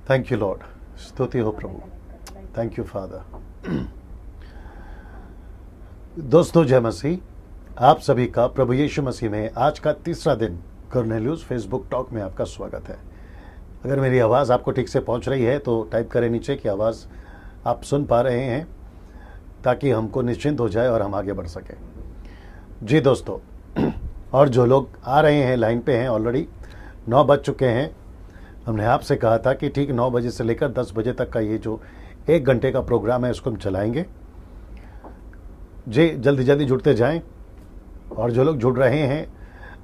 Thank you Lord, स्तुति हो प्रभु। Thank you father. दोस्तों जय मसीह, आप सभी का प्रभु यीशु मसीह में आज का तीसरा दिन कॉर्नेलियस फेसबुक टॉक में आपका स्वागत है। अगर मेरी आवाज़ आपको ठीक से पहुंच रही है तो टाइप करें नीचे कि आवाज़ आप सुन पा रहे हैं, ताकि हमको निश्चिंत हो जाए और हम आगे बढ़ सकें। जी दोस्तों, और जो लोग आ रहे हैं लाइन पे हैं, ऑलरेडी 9 बज चुके हैं। हमने आपसे कहा था कि ठीक 9 बजे से लेकर 10 बजे तक का ये जो 1 घंटे का प्रोग्राम है उसको हम चलाएंगे। जी जल्दी जल्दी जुड़ते जाएं, और जो लोग जुड़ रहे हैं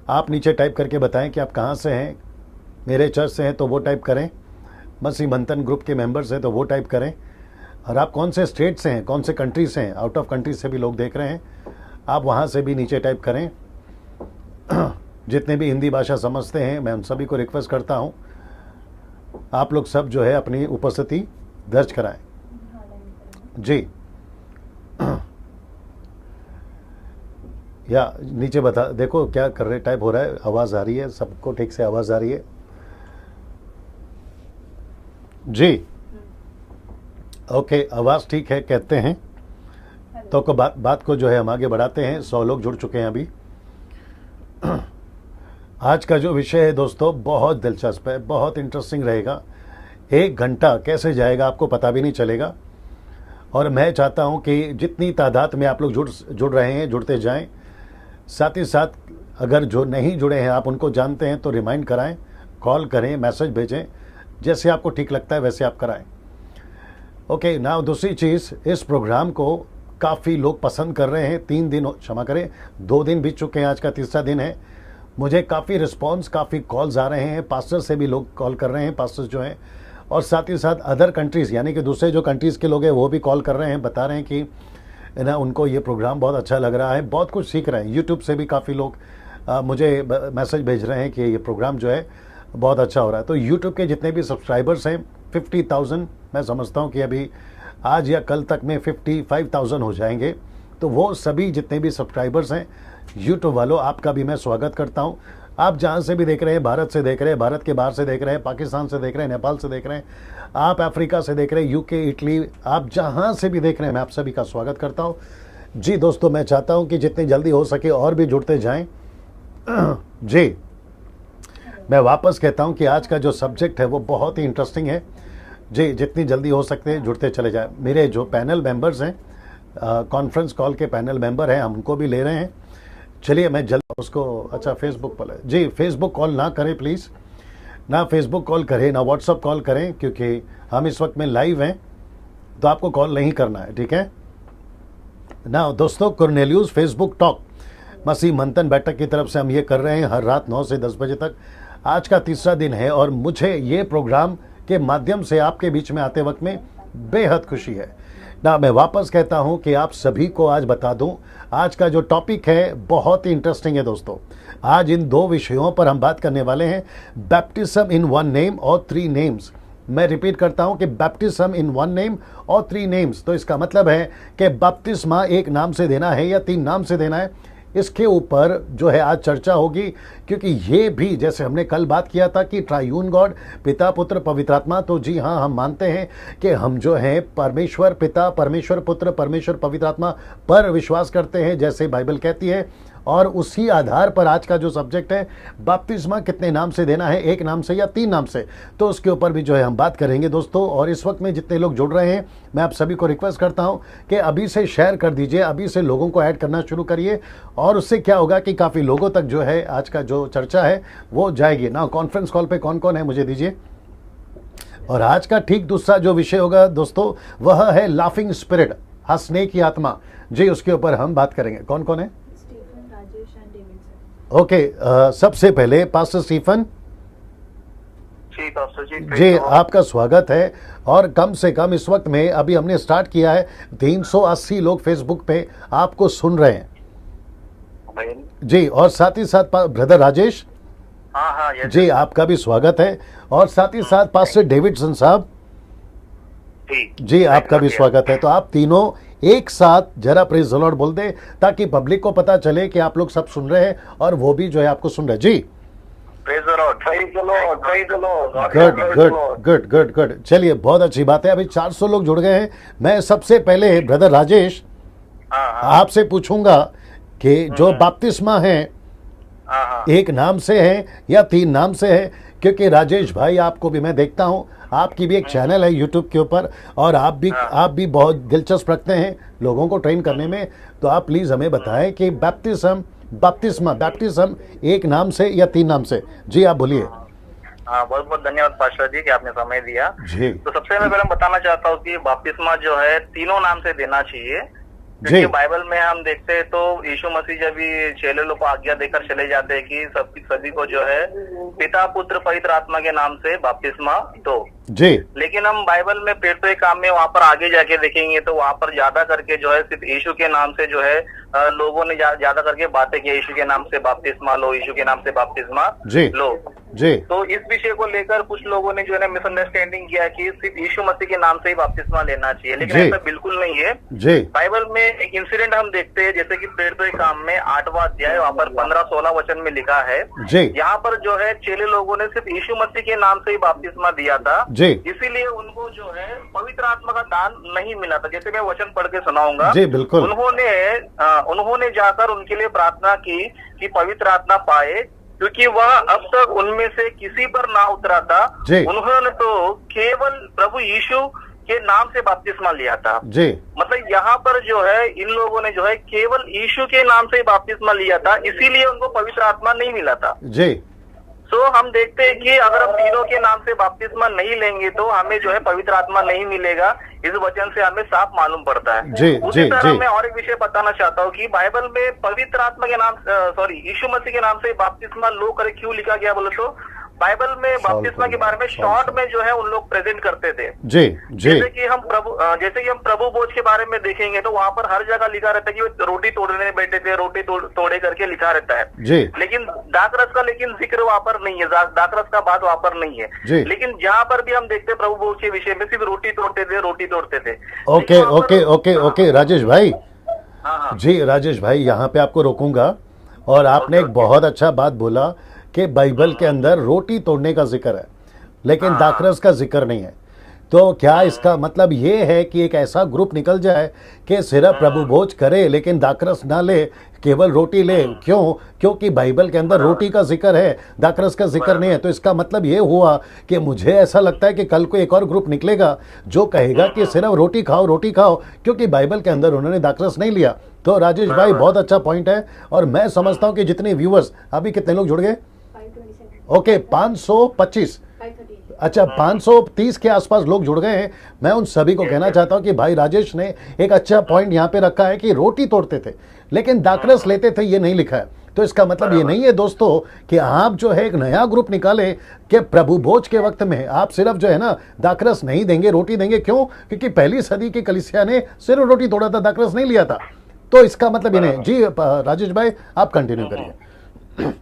आप नीचे टाइप करके बताएं कि आप कहाँ से हैं। मेरे चर्च से हैं तो वो टाइप करें, मसीह मंथन ग्रुप के मेंबर्स हैं तो वो टाइप करें, और आप कौन से स्टेट से हैं, कौन से कंट्री से हैं, आउट ऑफ कंट्री से भी लोग देख रहे हैं, आप वहाँ से भी नीचे टाइप करें। जितने भी हिंदी भाषा समझते हैं मैं उन सभी को रिक्वेस्ट करता हूँ आप लोग सब जो है अपनी उपस्थिति दर्ज कराएं। जी या नीचे बता, देखो क्या कर रहे, टाइप हो रहा है, आवाज़ आ रही है सबको, ठीक से आवाज़ आ रही है? जी ओके, आवाज़ ठीक है कहते हैं तो बात को जो है हम आगे बढ़ाते हैं। 100 लोग जुड़ चुके हैं अभी। आज का जो विषय है दोस्तों बहुत दिलचस्प है, बहुत इंटरेस्टिंग रहेगा। 1 घंटा कैसे जाएगा आपको पता भी नहीं चलेगा, और मैं चाहता हूं कि जितनी तादाद में आप लोग जुड़ रहे हैं जुड़ते जाएं। साथ ही साथ अगर जो नहीं जुड़े हैं आप उनको जानते हैं तो रिमाइंड कराएं, कॉल करें, मैसेज भेजें, जैसे आपको ठीक लगता है वैसे आप कराएं। ओके नाउ दूसरी चीज़, इस प्रोग्राम को काफ़ी लोग पसंद कर रहे हैं। 3 दिन, क्षमा करें 2 दिन बीत चुके हैं, आज का तीसरा दिन है। मुझे काफ़ी रिस्पांस, काफ़ी कॉल्स आ रहे हैं, पास्टर से भी लोग कॉल कर रहे हैं, पास्टर्स जो हैं, और साथ ही साथ अदर कंट्रीज़ यानी कि दूसरे जो कंट्रीज़ के लोग हैं वो भी कॉल कर रहे हैं, बता रहे हैं कि ना उनको ये प्रोग्राम बहुत अच्छा लग रहा है, बहुत कुछ सीख रहे हैं। यूट्यूब से भी काफ़ी लोग मुझे मैसेज भेज रहे हैं कि ये प्रोग्राम जो है बहुत अच्छा हो रहा है। तो यूट्यूब के जितने भी सब्सक्राइबर्स हैं 50,000, मैं समझता हूँ कि अभी आज या कल तक में 55,000 हो जाएंगे। तो वो सभी जितने भी सब्सक्राइबर्स हैं यूट्यूब वालों, आपका भी मैं स्वागत करता हूं। आप जहां से भी देख रहे हैं, भारत से देख रहे हैं, भारत के बाहर से देख रहे हैं, पाकिस्तान से देख रहे हैं, नेपाल से देख रहे हैं, आप अफ्रीका से देख रहे हैं, यूके, इटली, आप जहां से भी देख रहे हैं मैं आप सभी का स्वागत करता हूं। जी दोस्तों, मैं चाहता हूं कि जितनी जल्दी हो सके और भी जुड़ते जाएं। जी मैं वापस कहता हूं कि आज का जो सब्जेक्ट है वो बहुत ही इंटरेस्टिंग है। जी जितनी जल्दी हो सकते हैं जुड़ते चले जाए। मेरे जो पैनल मेंबर्स हैं, कॉन्फ्रेंस कॉल के पैनल मेंबर हैं, हम उनको भी ले रहे हैं। चलिए मैं जल्द उसको, अच्छा फेसबुक पर, जी फेसबुक कॉल ना करें प्लीज़, ना फेसबुक कॉल करें ना व्हाट्सअप कॉल करें, क्योंकि हम इस वक्त में लाइव हैं तो आपको कॉल नहीं करना है, ठीक है ना दोस्तों। कॉर्नेलियस फेसबुक टॉक मसीह मंथन बैठक की तरफ से हम ये कर रहे हैं हर रात 9 से 10 बजे तक। आज का तीसरा दिन है और मुझे ये प्रोग्राम के माध्यम से आपके बीच में आते वक्त में बेहद खुशी है ना। मैं वापस कहता हूं कि आप सभी को आज बता दूं, आज का जो टॉपिक है बहुत ही इंटरेस्टिंग है दोस्तों। आज इन 2 विषयों पर हम बात करने वाले हैं, बैप्टिज्म इन 1 नेम और 3 नेम्स। मैं रिपीट करता हूं कि बैप्टिज्म इन 1 नेम और 3 नेम्स। तो इसका मतलब है कि बपतिस्मा 1 नाम से देना है या 3 नाम से देना है, इसके ऊपर जो है आज चर्चा होगी। क्योंकि ये भी, जैसे हमने कल बात किया था कि ट्रायून गॉड, पिता पुत्र पवित्र आत्मा, तो जी हाँ हम मानते हैं कि हम जो है परमेश्वर पिता, परमेश्वर पुत्र, परमेश्वर पवित्र आत्मा पर विश्वास करते हैं जैसे बाइबल कहती है। और उसी आधार पर आज का जो सब्जेक्ट है, बपतिस्मा कितने नाम से देना है, 1 नाम से या 3 नाम से, तो उसके ऊपर भी जो है हम बात करेंगे दोस्तों। और इस वक्त में जितने लोग जुड़ रहे हैं मैं आप सभी को रिक्वेस्ट करता हूं कि अभी से शेयर कर दीजिए, अभी से लोगों को ऐड करना शुरू करिए, और उससे क्या होगा कि काफ़ी लोगों तक जो है आज का जो चर्चा है वो जाएगी ना। कॉन्फ्रेंस कॉल पे कौन कौन है मुझे दीजिए। और आज का ठीक दूसरा जो विषय होगा दोस्तों वह है लाफिंग स्पिरिट, हंसने की आत्मा। जी उसके ऊपर हम बात करेंगे। कौन कौन है? ओके सबसे पहले पास्टर स्टीफन जी आपका स्वागत है। और कम से कम इस वक्त में अभी हमने स्टार्ट किया है, 380 लोग फेसबुक पे आपको सुन रहे हैं जी। और साथ ही साथ ब्रदर राजेश, हाँ जी आपका भी स्वागत है। और साथ ही साथ पास्टर डेविडसन साहब जी आपका भी स्वागत है। तो आप तीनों एक साथ जरा प्रेज द लॉर्ड बोल दे, ताकि पब्लिक को पता चले कि आप लोग सब सुन रहे हैं और वो भी जो है आपको सुन रहे हैं। जी praise the Lord, praise the Lord, praise the Lord. Good Praise the good Lord. Good good good. चलिए, बहुत अच्छी बात है। अभी 400 लोग जुड़ गए हैं। मैं सबसे पहले ब्रदर राजेश हाँ हाँ आपसे पूछूंगा कि जो बपतिस्मा है हाँ हाँ एक नाम से है या 3 नाम से है? क्योंकि राजेश भाई, आपको भी मैं देखता हूँ, आपकी भी एक चैनल है यूट्यूब के ऊपर, और आप भी बहुत दिलचस्प रखते हैं लोगों को ट्रेन करने में। तो आप प्लीज़ हमें बताएं कि बैप्टिज्म एक नाम से या 3 नाम से? जी आप बोलिए। हाँ, बहुत बहुत धन्यवाद पास्टर जी कि आपने समय दिया। जी तो सबसे मैं पहले बताना चाहता हूँ कि बपतिस्मा जो है तीनों नाम से देना चाहिए, जी क्योंकि बाइबल में हम देखते हैं तो यीशु मसीह जब भी चेले लोग को आज्ञा देकर चले जाते हैं कि सभी को जो है पिता पुत्र पवित्र आत्मा के नाम से बपतिस्मा दो। जी लेकिन हम बाइबल में पेट्रो के काम में वहां पर आगे जाके देखेंगे तो वहां पर ज्यादा करके जो है सिर्फ यीशु के नाम से जो है लोगों ने ज्यादा करके बातें की, यीशु के नाम से बपतिस्मा लो, यीशु के नाम से बपतिस्मा जी लो। जी तो इस विषय को लेकर कुछ लोगों ने जो है ना मिसअंडरस्टैंडिंग किया कि सिर्फ यीशु मसीह के नाम से ही बपतिस्मा लेना चाहिए, लेकिन जी। ऐसा बिल्कुल नहीं है। जी बाइबल में एक इंसिडेंट हम देखते हैं, जैसे कि पेट्रो के काम में 8वां अध्याय वहाँ पर 15-16 वचन में लिखा है, जी यहाँ पर जो है चेले लोगों ने सिर्फ यीशु मसीह के नाम से ही बपतिस्मा दिया था, जी इसीलिए उनको जो है पवित्र आत्मा का दान नहीं मिला था। जैसे मैं वचन पढ़ के सुनाऊंगा। जी बिल्कुल। उन्होंने जाकर उनके लिए प्रार्थना की कि पवित्र आत्मा पाए, क्योंकि वह अब तक उनमें से किसी पर ना उतरा था। जी। उन्होंने तो केवल प्रभु यीशु के नाम से बपतिस्मा लिया था। जी मतलब यहाँ पर जो है इन लोगों ने जो है केवल यीशु के नाम से ही बपतिस्मा लिया था, इसीलिए उनको पवित्र आत्मा नहीं मिला था। जी तो हम देखते हैं कि अगर हम तीनों के नाम से बपतिस्मा नहीं लेंगे तो हमें जो है पवित्र आत्मा नहीं मिलेगा। इस वचन से हमें साफ मालूम पड़ता है। जी उसी जी तरह जी मैं और एक विषय बताना चाहता हूँ कि बाइबल में पवित्र आत्मा के नाम यीशु मसीह के नाम से बपतिस्मा लो करे क्यों लिखा गया बोले तो बाइबल में बपतिस्मा के बारे में शॉर्ट में जो है उन लोग प्रेजेंट करते थे। जी जी जैसे कि हम प्रभु भोज के बारे में देखेंगे तो वहां पर हर जगह लिखा रहता है कि वो रोटी तोड़ने बैठे थे, रोटी तोड़े करके लिखा रहता है। जी लेकिन दाखरस का जिक्र वहां पर नहीं है, दाखरस का बात वहां पर नहीं जी। है। लेकिन जहां पर भी हम देखते हैं प्रभु भोज के विषय में सिर्फ रोटी तोड़ते थे। ओके लेकिन वहाँ ओके पर- ओके ओके राजेश भाई, हाँ हाँ जी राजेश भाई, यहाँ पे आपको रोकूंगा। और आपने एक बहुत अच्छा बात बोला कि बाइबल के अंदर रोटी तोड़ने का जिक्र है, लेकिन दाखरस का जिक्र नहीं है। तो क्या इसका मतलब ये है कि एक ऐसा ग्रुप निकल जाए कि सिर्फ प्रभु भोज करे लेकिन दाखरस ना ले, केवल रोटी ले? क्यों? क्योंकि बाइबल के अंदर रोटी का जिक्र है, दाखरस का जिक्र नहीं है। तो इसका मतलब ये हुआ कि मुझे ऐसा लगता है कि कल को एक और ग्रुप निकलेगा जो कहेगा कि सिर्फ रोटी खाओ, क्योंकि बाइबल के अंदर उन्होंने दाखरस नहीं लिया। तो राजेश भाई, बहुत अच्छा पॉइंट है। और मैं समझता हूँ कि जितने व्यूअर्स, अभी कितने लोग जुड़ गए? ओके 525, अच्छा 530 के आसपास लोग जुड़ गए हैं। मैं उन सभी को कहना चाहता हूं कि भाई राजेश ने एक अच्छा पॉइंट यहां पे रखा है कि रोटी तोड़ते थे लेकिन दाखरस लेते थे, ये नहीं लिखा है। तो इसका मतलब ये नहीं है दोस्तों कि आप जो है एक नया ग्रुप निकाले कि प्रभु भोज के वक्त में आप सिर्फ जो है ना दाखरस नहीं देंगे, रोटी देंगे। क्यों? क्योंकि पहली सदी की कलीसिया ने सिर्फ रोटी तोड़ा था, दाखरस नहीं लिया था। तो इसका मतलब ये नहीं। जी राजेश भाई, आप कंटिन्यू करिए।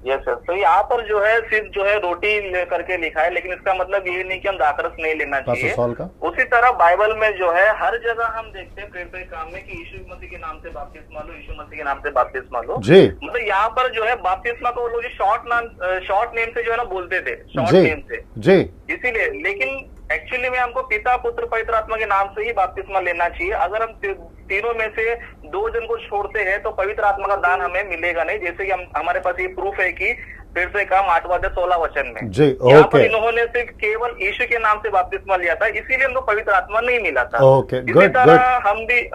Yes sir. तो यहाँ पर जो है सिर्फ जो है रोटी करके लिखा है, लेकिन इसका मतलब ये नहीं कि हम दाखरस नहीं लेना चाहिए। उसी तरह बाइबल में जो है हर जगह हम देखते हैं प्रेरित के काम में कि यीशु मसीह के नाम से बपतिस्मा लो, यीशु मसीह के नाम से बपतिस्मा लो। जी मतलब यहाँ पर जो है बपतिस्मा को वो लोग शॉर्ट नेम से जो है ना बोलते थे, शॉर्ट जी नेम से, जी इसीलिए। लेकिन एक्चुअली में हमको पिता पुत्र पवित्र आत्मा के नाम से ही बपतिस्मा लेना चाहिए। अगर हम तीनों में से 2 जन को छोड़ते हैं तो पवित्र आत्मा का दान हमें मिलेगा नहीं। जैसे कि हमारे पास ये प्रूफ है कि फिर से काम 8वां अध्याय 16 वचन में जी यहाँ पर ओके इन्होंने सिर्फ केवल यीशु के नाम से बपतिस्मा लिया था, इसीलिए उनको पवित्र आत्मा नहीं मिला था। ओके इसी गुड तरह हम भी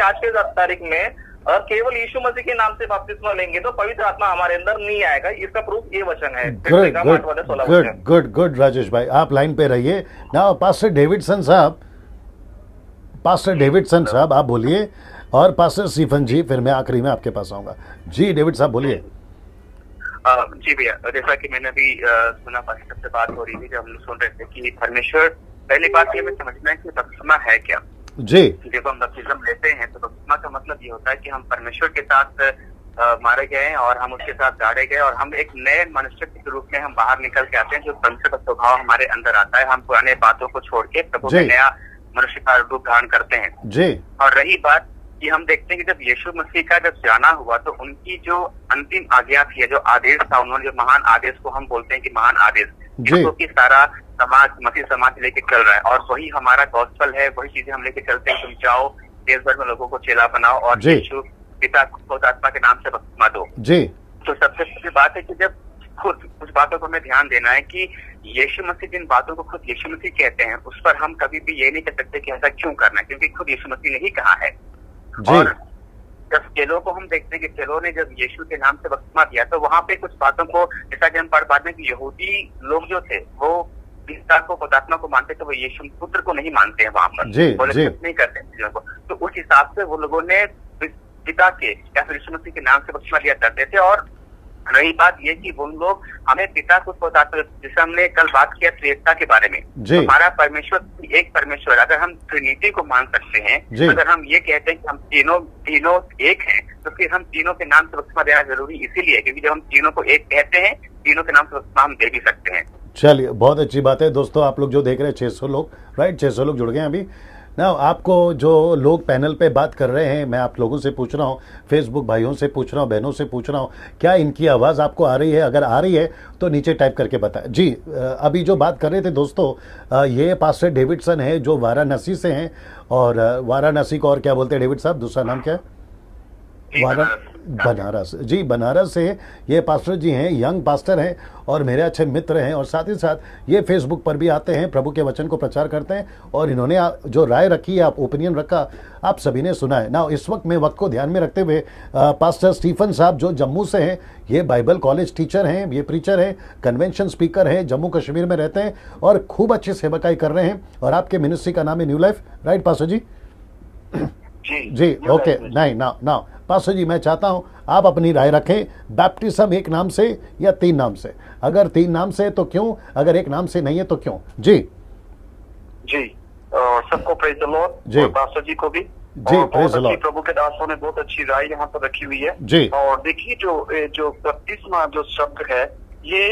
आज के तारीख में और केवल यीशु मसीह के नाम से बपतिस्मा लेंगे तो पवित्र आत्मा हमारे अंदर नहीं आएगा। इसका प्रूफ ये वचन है। गुड राजेश भाई, आप लाइन पे रहिए ना। पास्टर डेविडसन साहब आप बोलिए, और पास्टर स्टीफन जी, फिर मैं आखिरी में आपके पास आऊंगा। जी डेविड साहब बोलिए। जी भैया, जैसा कि मैंने अभी सुना, पास्टर से बात हो रही थी जब हम लोग सुन रहे थे कि परमेश्वर, पहली बात ये हमें समझना है कि बपतिस्मा है क्या। जी जब हम बपतिस्मा लेते हैं तो बपतिस्मा का मतलब ये होता है कि हम परमेश्वर के साथ मारे गए और हम उसके साथ गाड़े गए और हम एक नए मनुष्य के रूप में हम बाहर निकल के आते हैं, जो परमेश्वर का स्वभाव हमारे अंदर आता है। हम पुराने बातों को छोड़ के प्रभु में नया मनुष्य का रूप धारण करते हैं। जी। और रही बात कि हम देखते हैं कि जब यीशु मसीह का जब जाना हुआ तो उनकी जो अंतिम आज्ञा थी, जो आदेश था, उन्होंने जो महान आदेश को हम बोलते हैं कि महान आदेश, जिसको कि सारा समाज, मसीह समाज लेके चल रहा है, और वही हमारा गॉस्पेल है, वही चीजें हम लेके चलते हैं। तुम जाओ, देश भर में लोगों को चेला बनाओ और यीशु पिता पवित्र आत्मा के नाम से बपतिस्मा दो। जी। तो सबसे पहली बात है कि जब खुद कुछ बातों को हमें ध्यान देना है कि यीशु मसीह जिन बातों को खुद यीशु मसीह कहते हैं, उस पर हम कभी भी ये नहीं कह सकते कि ऐसा क्यों करना है, क्योंकि खुद यीशु मसीह ने ही कहा है। और जब चेलों को हम देखते हैं कि चेलों ने जब यीशु के नाम से बपतिस्मा दिया, तो वहां पे कुछ बातों को, जैसा कि हम पढ़ पाते हैं कि यहूदी लोग जो थे वो पिता को, पवित्रात्मा को मानते थे, वो यीशु पुत्र को नहीं मानते हैं वहां पर, वो नहीं करते चीजों को। तो उस हिसाब से वो लोगों ने पिता के या फिर यीशु मसीह के नाम से बपतिस्मा लिया करते थे। और रही बात ये कि वो लोग हमें पिता को बताते, जैसे हमने कल बात किया त्रिएकता के बारे में, तो हमारा परमेश्वर एक परमेश्वर, अगर हम ट्रिनिटी को मान सकते हैं, अगर हम ये कहते हैं कि हम तीनों एक हैं, तो फिर हम तीनों के नाम से बपतिस्मा देना जरूरी इसीलिए क्योंकि जब हम तीनों को एक कहते हैं, तीनों के नाम से बपतिस्मा हम दे भी सकते हैं। चलिए, बहुत अच्छी बात है दोस्तों। आप लोग जो देख रहे हैं 600 लोग, राइट, 600 लोग जुड़ गए हैं अभी ना। आपको जो लोग पैनल पे बात कर रहे हैं, मैं आप लोगों से पूछ रहा हूँ, फेसबुक भाइयों से पूछ रहा हूँ, बहनों से पूछ रहा हूँ, क्या इनकी आवाज़ आपको आ रही है? अगर आ रही है तो नीचे टाइप करके बताएं। जी, अभी जो बात कर रहे थे दोस्तों, ये पास्टर डेविडसन है जो वाराणसी से हैं, और वाराणसी को और क्या बोलते हैं डेविड साहब, दूसरा नाम क्या है? बनारस। जी, बनारस से ये पास्टर जी हैं, यंग पास्टर हैं और मेरे अच्छे मित्र हैं, और साथ ही साथ ये फेसबुक पर भी आते हैं, प्रभु के वचन को प्रचार करते हैं, और इन्होंने जो राय रखी है, आप ओपिनियन रखा, आप सभी ने सुना है ना। इस वक्त मैं वक्त को ध्यान में रखते हुए पास्टर स्टीफन साहब जो जम्मू से हैं, ये बाइबल कॉलेज टीचर हैं, ये प्रीचर हैं, कन्वेंशन स्पीकर हैं, जम्मू कश्मीर में रहते हैं और खूब अच्छी सेवकाई कर रहे हैं, और आपके मिनिस्ट्री का नाम है न्यू लाइफ, राइट पास्टर जी? जी, ओके। नहीं, ना पास्टर जी, मैं चाहता हूं आप अपनी राय रखें। बैप्टिज्म एक नाम से या 3 नाम से? अगर 3 नाम से तो क्यों, अगर एक नाम से नहीं है तो क्यों? जी सबको प्रेज द लॉर्ड, जी, पास्टर जी को भी जी, प्रेज द लॉर्ड। प्रभु के दासों ने बहुत अच्छी राय यहाँ पर रखी हुई है जी। और देखिए जो बपतिस्मा जो शब्द है, ये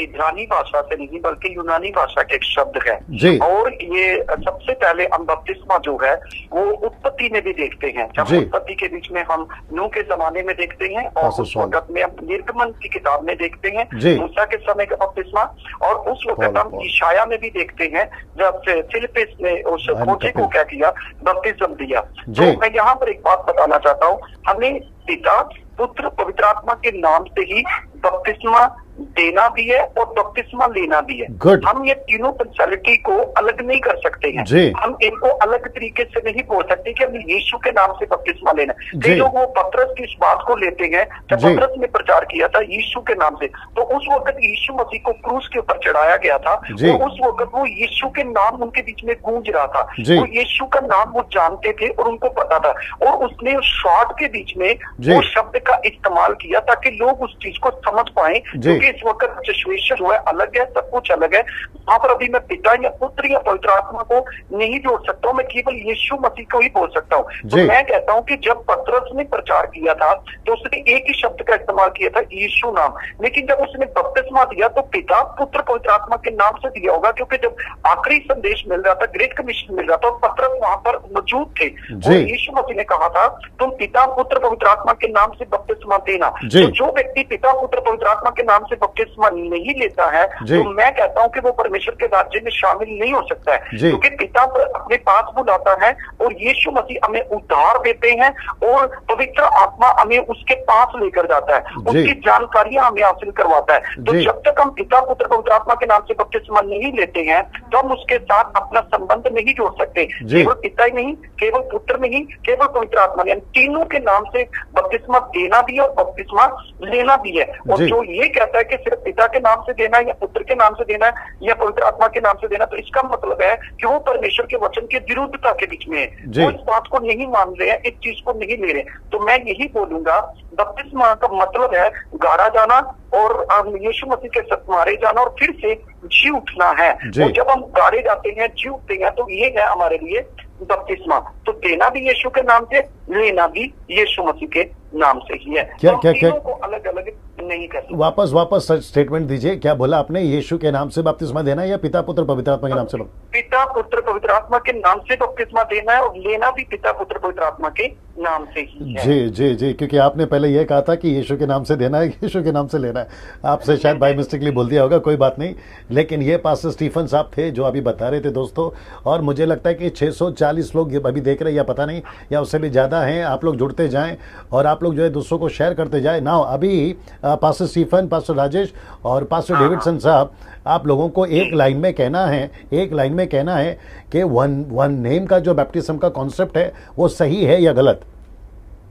इब्रानी भाषा से नहीं बल्कि यूनानी भाषा के एक शब्द है जी। और ये सबसे पहले हम बपतिस्मा जो है वो उत्पत्ति में भी देखते हैं। जब उत्पत्ति के बीच में हम नूह के जमाने में देखते हैं और उस वक्त में हम निर्गमन की किताब में देखते हैं मूसा के समय का बपतिस्मा, और उस वक्त हम ईशाया में भी देखते हैं जब फिलिप्पिस ने उस खोजे को क्या किया, बपतिस्म दिया। तो मैं यहाँ पर एक बात बताना चाहता हूँ, हमें पिता पुत्र पवित्र आत्मा के नाम से ही बपतिस्मा देना भी है और बपतिस्मा लेना भी है। हम ये तीनों पर्सनैलिटी को अलग नहीं कर सकते हैं, हम इनको अलग तरीके से नहीं बोल सकते कि हमें यीशु के नाम से बपतिस्मा लेना। कई लोग वो पतरस की इस बात को लेते हैं, जब पतरस ने प्रचार किया था यीशु के नाम से, तो उस वक्त यीशु मसीह को क्रूस के ऊपर चढ़ाया गया था और उस वक्त वो यीशु के नाम उनके बीच में गूंज रहा था, वो यीशु का नाम वो जानते थे और उनको पता था, और उसने शॉर्ट के बीच में वो शब्द का इस्तेमाल किया ताकि लोग उस चीज को समझ पाए, क्योंकि इस वक्त सिचुएशन जो है अलग है, सब कुछ अलग है। वहां पर अभी मैं पिता या पुत्र या पवित्र आत्मा को नहीं जोड़ सकता हूँ, मैं केवल यीशु मसीह को ही बोल सकता हूँ। तो मैं कहता हूँ कि जब पतरस ने प्रचार किया था तो उसने एक ही शब्द का इस्तेमाल किया था, यीशु नाम, लेकिन जब उसने बपतिस्मा दिया तो पिता पुत्र पवित्र आत्मा के नाम से दिया होगा, क्योंकि जब आखिरी संदेश मिल रहा था, ग्रेट कमीशन मिल रहा था, पतरस वहां पर मौजूद थे और यीशु मसीह ने कहा था तुम पिता पुत्र पवित्र आत्मा के नाम से बपतिस्मा देना। तो जो व्यक्ति पिता पुत्र पवित्र आत्मा के नाम से बपतिस्मा नहीं लेता है तो मैं कहता हूं कि वो परमेश्वर के राज्य में शामिल नहीं हो सकता है, क्योंकि पिता अपने पास बुलाता है और यीशु मसीह हमें उद्धार देते हैं और पवित्र आत्मा हमें उसके पास लेकर जाता है, उसकी जानकारियां हमें हासिल करवाता है। तो जब तक हम पिता पुत्र पवित्र आत्मा के नाम से बपतिस्मा नहीं लेते हैं तो हम उसके साथ अपना संबंध नहीं जोड़ सकते। केवल पिता ही नहीं, केवल पुत्र नहीं, केवल पवित्र आत्मा नहीं, तीनों के नाम से बपतिस्मा देना भी है और बपतिस्मा लेना भी है। और जो ये कहता है कि सिर्फ पिता के नाम से देना है या पुत्र के नाम से देना है या पवित्र आत्मा के नाम से देना, तो इसका मतलब है कि वो परमेश्वर के वचन की विरुद्धता के बीच में है, वो इस बात को नहीं मान रहे हैं, इस चीज को नहीं ले रहे। तो मैं यही बोलूंगा, बपतिस्मा का मतलब है गाड़ा जाना और यीशु मसीह के साथ मारे जाना और फिर से जी उठना है। और जब हम गाड़े जाते हैं, जी उठते हैं, तो ये है हमारे लिए बपतिस्मा। तो देना भी यीशु के नाम से, लेना भी यीशु मसीह के नाम से ही है। क्या को अलग अलग नहीं कर सकते। वापस स्टेटमेंट दीजिए, क्या बोला आपने? यीशु के नाम से बपतिस्मा देना है या पिता पुत्र पवित्र आत्मा के नाम से? पिता पुत्र पवित्र आत्मा के नाम से बपतिस्मा देना है, और लेना भी पिता पुत्र पवित्र आत्मा के नाम से ही है। जी जी जी, क्योंकि आपने पहले ये कहा था कि यीशु के नाम से देना है, यीशु के नाम से लेना है। आपसे शायद बाय मिस्टेकली बोल दिया होगा, कोई बात नहीं। लेकिन ये पास्टर स्टीफन साहब थे जो अभी बता रहे थे दोस्तों, और मुझे लगता है कि 640 लोग अभी देख रहे हैं, या पता नहीं, या उससे भी ज़्यादा हैं। आप लोग जुड़ते जाएं और आप लोग जो है दूसरों को शेयर करते जाएं ना। अभी पास्टर स्टीफन, पास्टर राजेश और पास्टर डेविडसन साहब, आप लोगों को एक लाइन में कहना है कि वन नेम का जो बैप्टिज्म का कॉन्सेप्ट है वो सही है या गलत?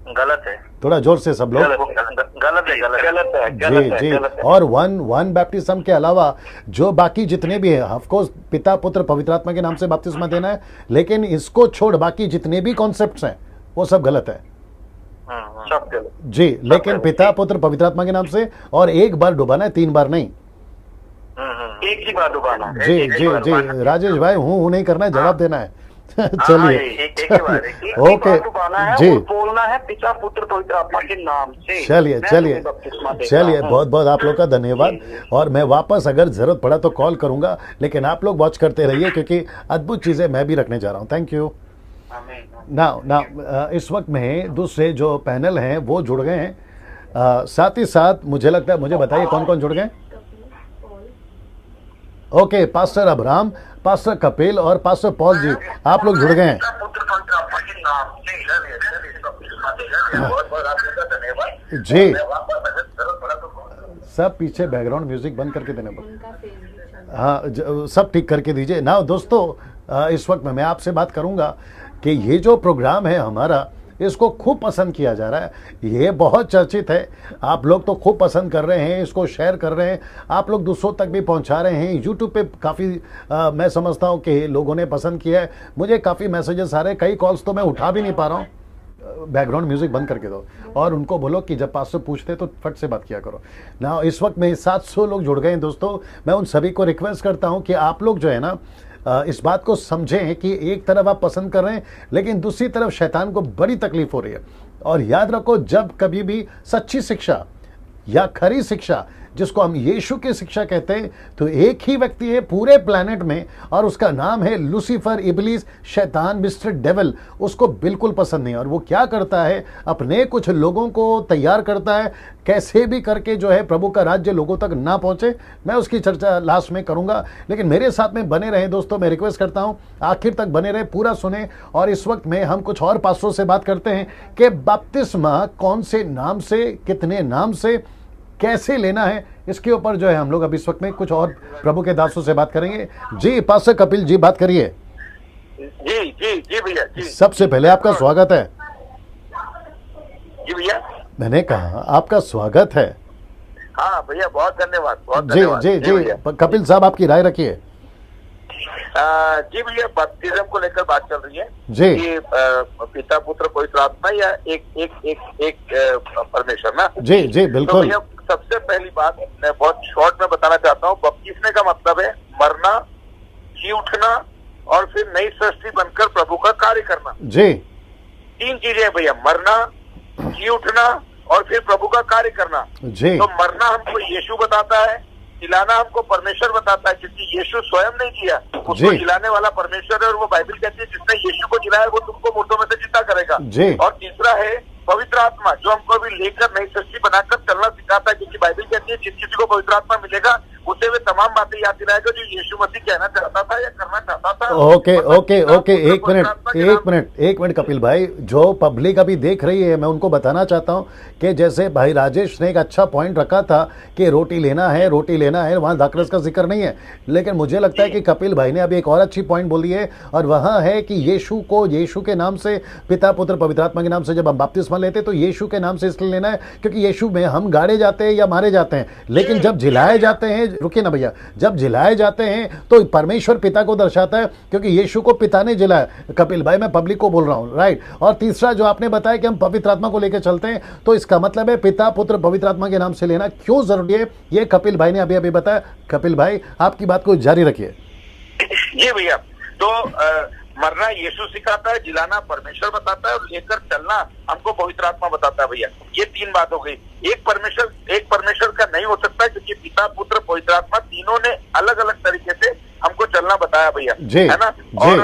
गलत है। थोड़ा जोर से सब लोग। गलत है। जी। और वन बैप्टिज्म के अलावा जो बाकी जितने भी है, ऑफ कोर्स पिता पुत्र पवित्र आत्मा के नाम से बपतिस्मा देना है, लेकिन इसको छोड़ बाकी जितने भी कॉन्सेप्ट्स हैं वो सब गलत है। सब गलत जी, लेकिन पिता पुत्र पवित्र आत्मा के नाम से, और एक बार डुबाना है, 3 बार नहीं। एक ही बार डुबाना है। जी जी जी, राजेश भाई हूँ नहीं करना है, जवाब देना है। चलिए, ओके जी, बोलना है पिता पुत्र पवित्र आत्मा के नाम से। चलिए बहुत बहुत आप लोग का धन्यवाद। और मैं वापस अगर जरूरत पड़ा तो कॉल करूंगा, लेकिन आप लोग वॉच करते रहिए क्योंकि अद्भुत चीजें मैं भी रखने जा रहा हूँ। Thank you. ना इस वक्त में दूसरे जो पैनल हैं वो जुड़ गए हैं, साथ ही साथ मुझे लगता है, मुझे बताइए कौन कौन जुड़ गए? Okay, pastor Abraham, pastor Kapil और पास्टर पॉल जी, आप लोग जुड़ गए हैं। जी, सब पीछे बैकग्राउंड म्यूजिक बंद करके देने पर, हाँ सब ठीक करके दीजिए ना। दोस्तों इस वक्त मैं आपसे बात करूंगा कि ये जो प्रोग्राम है हमारा, इसको खूब पसंद किया जा रहा है, ये बहुत चर्चित है। आप लोग तो खूब पसंद कर रहे हैं, इसको शेयर कर रहे हैं, आप लोग दूसरों तक भी पहुंचा रहे हैं। यूट्यूब पे काफ़ी मैं समझता हूं कि लोगों ने पसंद किया है। मुझे काफ़ी मैसेजेस आ रहे हैं, कई कॉल्स तो मैं उठा भी नहीं पा रहा हूं। बैकग्राउंड म्यूजिक बंद करके दो और उनको बोलो कि जब 500 पूछते तो फट से बात किया करो ना। इस वक्त में 700 लोग जुड़ गए हैं दोस्तों। मैं उन सभी को रिक्वेस्ट करता हूं कि आप लोग जो है ना इस बात को समझें कि एक तरफ आप पसंद कर रहे हैं, लेकिन दूसरी तरफ शैतान को बड़ी तकलीफ हो रही है। और याद रखो, जब कभी भी सच्ची शिक्षा या खरी शिक्षा, जिसको हम यीशु की शिक्षा कहते हैं, तो एक ही व्यक्ति है पूरे प्लेनेट में और उसका नाम है लूसीफर, इबलीस, शैतान, मिस्टर डेविल। उसको बिल्कुल पसंद नहीं। और वो क्या करता है, अपने कुछ लोगों को तैयार करता है कैसे भी करके जो है प्रभु का राज्य लोगों तक ना पहुंचे। मैं उसकी चर्चा लास्ट में करूंगा, लेकिन मेरे साथ में बने रहे दोस्तों। मैं रिक्वेस्ट करता हूं आखिर तक बने रहे, पूरा सुने। और इस वक्त में हम कुछ और पास्टरों से बात करते हैं कि बपतिस्मा कौन से नाम से, कितने नाम से, कैसे लेना है, इसके ऊपर जो है हम लोग अब इस वक्त में कुछ और प्रभु के दासों से बात करेंगे। जी पास्टर कपिल जी, बात करिए। जी भैया जी। सबसे पहले आपका स्वागत है। जी भैया, मैंने कहा आपका स्वागत है। हाँ भैया, बहुत धन्यवाद, बहुत जी जी जी, कपिल साहब आपकी राय रखिए। जी भैया, बपतिस्म को लेकर बात चल रही है जी, कि पिता पुत्र पवित्र आत्मा या एक परमेश्वर ना। जी जी बिल्कुल। तो सबसे पहली बात मैं बहुत शॉर्ट में बताना चाहता हूँ। बपतिस्मे का मतलब है मरना, जी उठना और फिर नई सृष्टि बनकर प्रभु का कार्य करना। जी, 3 चीजें हैं भैया, मरना, जी उठना और फिर प्रभु का कार्य करना। जी, तो मरना हमको यीशु बताता है, जिलाना हमको परमेश्वर बताता है, क्योंकि यीशु स्वयं नहीं जिया, उसको जिलाने वाला परमेश्वर है। और वो बाइबल कहती है जिसने यीशु को जिलाया वो तुमको मुर्दों में से जिंदा करेगा। और तीसरा है पवित्र आत्मा, जो हमको अभी लेकर नई सृष्टि बनाकर चलना सिखाता है, क्योंकि बाइबल कहती है जिस किसी को पवित्र आत्मा मिलेगा उसे वे तमाम बातें याद दिलाएगा जो यीशु मसीह कहना चाहता था या करना चाहता था। ओके ओके ओके, एक मिनट कपिल भाई, जो पब्लिक अभी देख रही है मैं उनको बताना चाहता हूँ कि जैसे भाई राजेश ने एक अच्छा पॉइंट रखा था कि रोटी लेना है, वहाँ दाखरस का जिक्र नहीं है। लेकिन मुझे लगता है कि कपिल भाई ने अभी एक और अच्छी पॉइंट बोली है, और वहाँ है कि यीशु के नाम से, पिता पुत्र पवित्र आत्मा के नाम से जब हम बपतिस्मा लेते तो यीशु के नाम से इसलिए लेना है क्योंकि यीशु में हम गाड़े जाते हैं या मारे जाते हैं। लेकिन जब जिलाए जाते हैं, रुकिए ना भैया, जब जिलाए जाते हैं तो परमेश्वर पिता को दर्शाता है, क्योंकि यीशु को पिता ने जिलाया। कपिल भाई, मैं पब्लिक को बोल रहा हूं, राइट। और तीसरा जो आपने बताया कि हम पवित्र आत्मा को लेकर चलते हैं, तो इसका मतलब है पिता पुत्र पवित्र आत्मा के नाम से लेना क्यों जरूरी है, ये कपिल भाई ने अभी अभी बताया। कपिल भाई, आपकी बात को जारी रखिए। जी भैया, तो मरना यीशु सिखाता है, जिलाना परमेश्वर बताता है और लेकर चलना हमको पवित्र आत्मा बताता है भैया। ये 3 बात हो गई। एक परमेश्वर का नहीं हो सकता क्योंकि पिता पुत्र पवित्र आत्मा तीनों ने अलग अलग तरीके से हमको चलना बताया भैया, है ना। और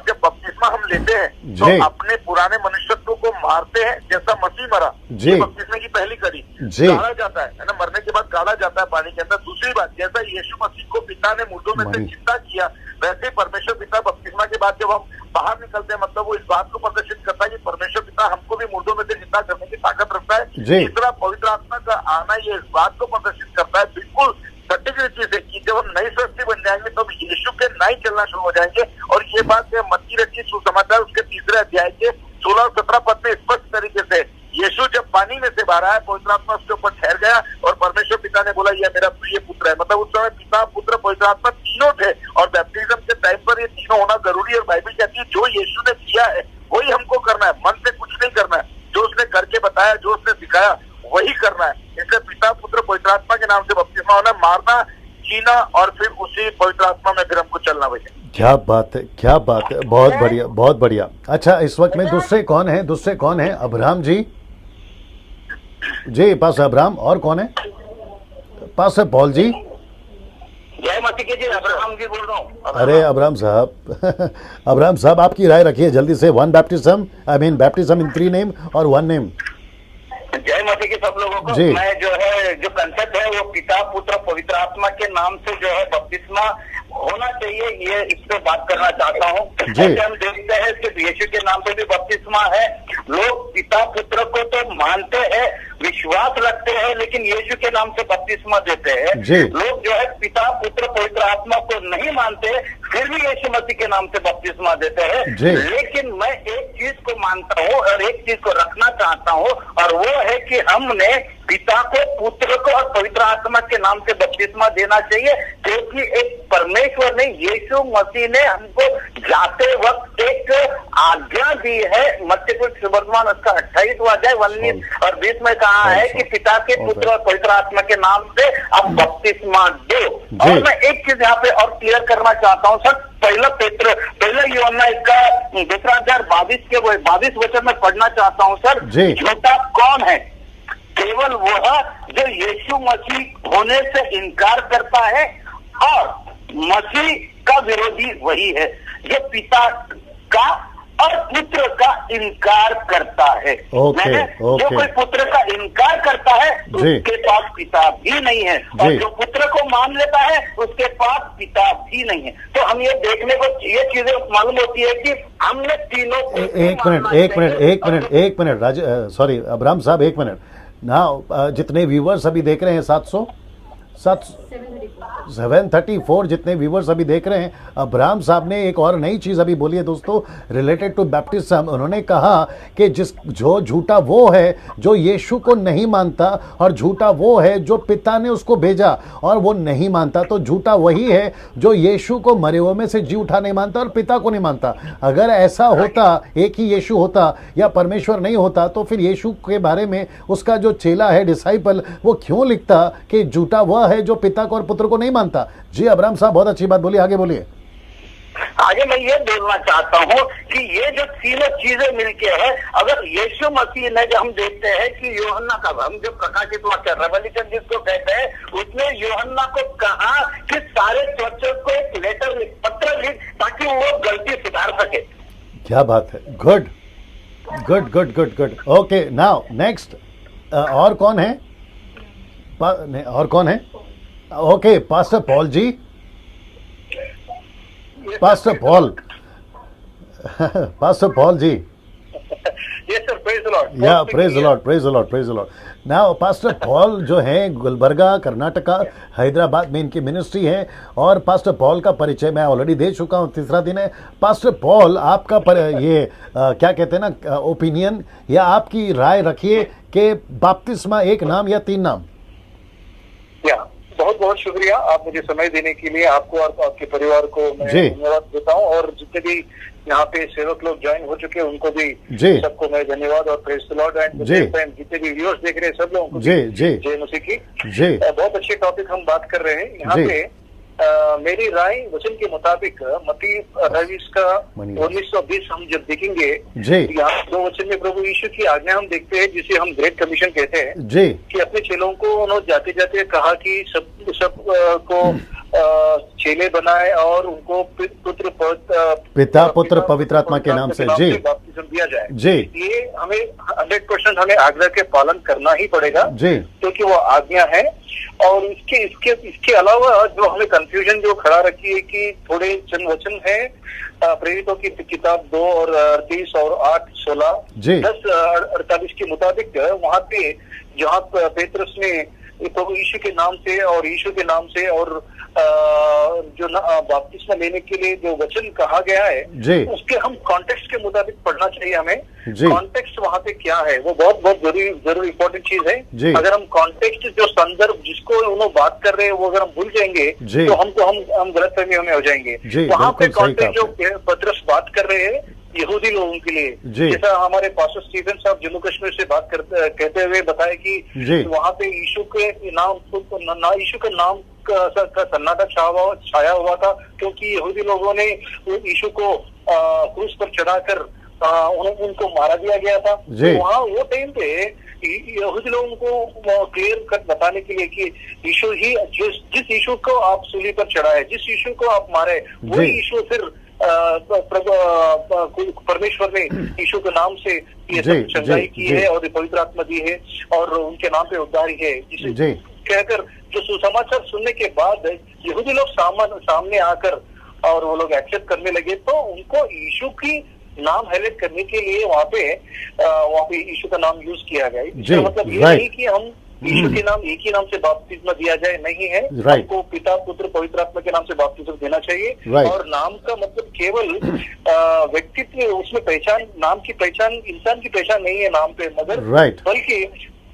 जब बपतिस्मा हम लेते हैं तो अपने पुराने मनुष्यत्व को मारते हैं जैसा मसीह मरा। बपतिस्मे की पहली कड़ी गाड़ा जाता है ना, मरने के बाद गाड़ा जाता है पानी के अंदर। दूसरी बात, जैसा यीशु मसीह को पिता ने मुर्दों में से जिंदा किया, वैसे परमेश्वर पिता बपतिस्मा के बाद जब हम बाहर निकलते हैं, मतलब वो इस बात को प्रदर्शित करता है कि परमेश्वर पिता हमको भी मुर्दों में से जिंदा करने की ताकत रखता है। तीसरा, पवित्र आत्मा का आना ये इस बात को प्रदर्शित करता है बिल्कुल सटीक रीति से कि जब हम नई सृष्टि बन जाएंगे तो यीशु के नए चलना शुरू हो जाएंगे। और ये बात मत्ती रचित सुसमाचार उसके 3 अध्याय के 16 और 17 पद में स्पष्ट तरीके से, यीशु जब पानी में से बाहर आया, पवित्र आत्मा उसके ऊपर ठहर गया और परमेश्वर पिता ने बोला यह मेरा प्रिय पुत्र है। मतलब उस समय पिता पुत्र पवित्र आत्मा तीनों थे और बैप्टिज्म के टाइम पर ये तीनों होना जरूरी है। और बाइबल कहती है जो यीशु ने किया है वही हमको करना है, मन से कुछ नहीं करना है। जो उसने करके बताया, जो उसने सिखाया वही करना है। इसलिए पिता पुत्र पवित्र आत्मा के नाम से बपतिस्मा होना, मारना, जीना और फिर उसी पवित्र आत्मा में फिर हमको चलना भैया। क्या बात है, क्या बात है, बहुत बढ़िया, बहुत बढ़िया। अच्छा, इस वक्त में दूसरे कौन है? अब्राहम जी पास अब्राहम, और कौन है पास? पॉल जी। जय मसीह की जी, अब्राहम जी बोल रहा हूँ। अरे अब्राहम साहब अब्राहम साहब आपकी राय रखिए जल्दी से। 1 baptism, I mean baptism in 3 name और 1 नेम। जय मसीह के सब लोगों को। मैं जो कंसेप्ट है वो पिता पुत्र पवित्र आत्मा के नाम से जो है बपतिस्मा होना चाहिए, ये इस पे बात करना चाहता हूँ। जैसे हम देखते हैं सिर्फ यीशु के नाम पे भी बपतिस्मा है। लोग पिता पुत्र को तो मानते हैं, विश्वास रखते हैं, लेकिन यीशु के नाम से बपतिस्मा देते हैं। लोग जो है पिता पुत्र पवित्र आत्मा को नहीं मानते, फिर भी यीशु मसीह के नाम से बपतिस्मा देते हैं। लेकिन मैं एक चीज को मानता हूँ और एक चीज को रखना चाहता हूँ, और वो है कि हमने पिता को, पुत्र को और पवित्र आत्मा के नाम से बपतिस्मा देना चाहिए, क्योंकि एक परमेश्वर ने, यीशु मसीह ने हमको जाते वक्त एक आज्ञा दी है। मत्ती सुवर्तमान उसका 28वां अध्याय 19 और 20 में कहा है कि पिता के, पुत्र और पवित्र आत्मा के नाम से आप बपतिस्मा दो। और मैं एक चीज यहाँ पे और क्लियर करना चाहता हूँ सर, पहला यूहन्ना इसका 2 अध्याय 22 वचन में पढ़ना चाहता हूँ सर। झूठा कौन है? केवल वह जो यीशु मसीह होने से इनकार करता है, और मसीह का विरोधी वही है जो पिता का और पुत्र का इनकार करता है। जो कोई पुत्र का इनकार करता है उसके पास पिता भी नहीं है, और जो पुत्र को मान लेता है उसके पास पिता भी नहीं है। तो हम ये देखने को ये चीजें मालूम होती है कि हमने तीनों एक मिनट सॉरी अब्राहम साहब, 1 मिनट ना। जितने व्यूवर्स अभी देख रहे हैं 734 जितने व्यूवर्स अभी देख रहे हैं, अब्राहम साहब ने एक और नई चीज अभी बोली है दोस्तों, रिलेटेड टू बैप्टिज्म। उन्होंने कहा कि जो झूठा वो है जो यीशु को नहीं मानता, और झूठा वो है जो पिता ने उसको भेजा और वो नहीं मानता। तो झूठा वही है जो यीशु को मरे हुए में से जी उठा नहीं मानता और पिता को नहीं मानता। अगर ऐसा होता, एक ही यीशु होता या परमेश्वर नहीं होता, तो फिर यीशु के बारे में उसका जो चेला है, डिसाइपल, वो क्यों लिखता कि झूठा वह है जो पिता को और पुत्र को नहीं मानता? जी अब्राहम साहब बहुत अच्छी बात बोली, आगे बोलिए। आगे मैं ये बोलना चाहता हूँ कि ये जो तीनों चीजें मिलके है, अगर यीशु मसीह ने, जो हम देखते हैं कि यूहन्ना का, हम जो प्रकाशित वाक्य रेवल्यूशन जिसको कहते हैं, उसने यूहन्ना को कहा कि सारे चर्चों को एक लेटर लिख, पत्र लिख, ताकि वो गलती सुधार सके। क्या बात है, good good good good good. Okay, now next, और कौन है? और कौन है? Okay, pastor Paul ji. Pastor Paul ji. Yes sir, praise the Lord. Yeah, praise the Lord, praise the Lord, praise the Lord. Now, pastor Paul जो है गुलबर्गा, कर्नाटका, हैदराबाद में इनकी मिनिस्ट्री है, और पास्टर पॉल का परिचय मैं ऑलरेडी दे चुका हूँ, 3रा दिन है। पास्टर पॉल, आपका क्या कहते हैं ना, ओपिनियन या आपकी राय रखिए कि बपतिस्मा 1 नाम या 3 नाम? बहुत बहुत शुक्रिया आप मुझे समय देने के लिए। आपको और आपके परिवार को मैं धन्यवाद देता हूँ, और जितने भी यहाँ पे सेवक लोग ज्वाइन हो चुके हैं उनको भी सबको मैं धन्यवाद और प्रेज द लॉर्ड। एंड जितने भी व्यूअर्स देख रहे हैं सब लोगों को जय मसीह की। बहुत अच्छे टॉपिक हम बात कर रहे हैं यहाँ पे। मेरी राय वचन के मुताबिक मत्ती 28 का 19-20 हम जब देखेंगे, यहाँ 2 वचन में प्रभु यीशु की आज्ञा हम देखते हैं, जिसे हम ग्रेट कमीशन कहते हैं जी, कि अपने चेलों को उन्होंने जाते जाते कहा कि सब को चेले बनाए और उनको पिता पुत्र पवित्र आत्मा के नाम से जी बपतिस्म दिया जाए जी। ये हमें 100% हमें आज्ञा के पालन करना ही पड़ेगा जी, क्योंकि वो आज्ञा है। और इसके अलावा जो हमें कंफ्यूजन जो खड़ा रखी है कि थोड़े चंद वचन है प्रेरितों की किताब 2 और 38 और 8, 16, 10, 48 के मुताबिक वहाँ पे जहाँ पेत्रस ने प्रभु यीशु के नाम से और यीशु के नाम से और जो बपतिस्मा लेने के लिए जो वचन कहा गया है, उसके हम कॉन्टेक्स्ट के मुताबिक पढ़ना चाहिए हमें। कॉन्टेक्स्ट वहाँ पे क्या है वो बहुत बहुत जरूरी इंपॉर्टेंट चीज है। अगर हम कॉन्टेक्स्ट जो संदर्भ जिसको उन्होंने बात कर रहे हैं वो अगर हम भूल जाएंगे तो हम गलतफहमी में हो जाएंगे। वहाँ पे कॉन्टेक्स्ट जो पतरस बात कर रहे हैं यहूदी लोगों के लिए, जैसा हमारे पास्टर स्टीफन साहब जम्मू कश्मीर से बात कहते हुए बताया कि वहाँ पे यीशु के नाम यीशु का नाम का सन्नाटा छाया हुआ था, क्योंकि यहूदी लोगों ने यीशु को क्रूस पर चढ़ाकर उनको मारा दिया गया था। तो वहाँ वो टाइम पे यहूदी लोगों को क्लियर कट बताने के लिए कि यीशु ही जिस यीशु को आप सूली पर चढ़ाए, जिस यीशु को आप मारे, वही यीशु फिर परमेश्वर ने यीशु के नाम से ये सब चंगाई की है और पवित्र आत्मा दी है और उनके नाम पे उद्धारी है, जिसे कहकर जो सुसमाचार सुनने के बाद यहूदी लोग सामने आकर और वो लोग एक्सेप्ट करने लगे, तो उनको यीशु की नाम हाईलाइट करने के लिए वहाँ पे यीशु का नाम यूज किया गया। इसका मतलब ये नहीं कि हम यीशु के नाम एक ही नाम से बपतिस्मा दिया जाए, नहीं है। हमको पिता पुत्र पवित्र आत्मा के नाम से बपतिस्मा देना चाहिए। और नाम का मतलब केवल व्यक्तित्व, उसमें पहचान, नाम की पहचान, इंसान की पहचान नहीं है नाम पे, मगर बल्कि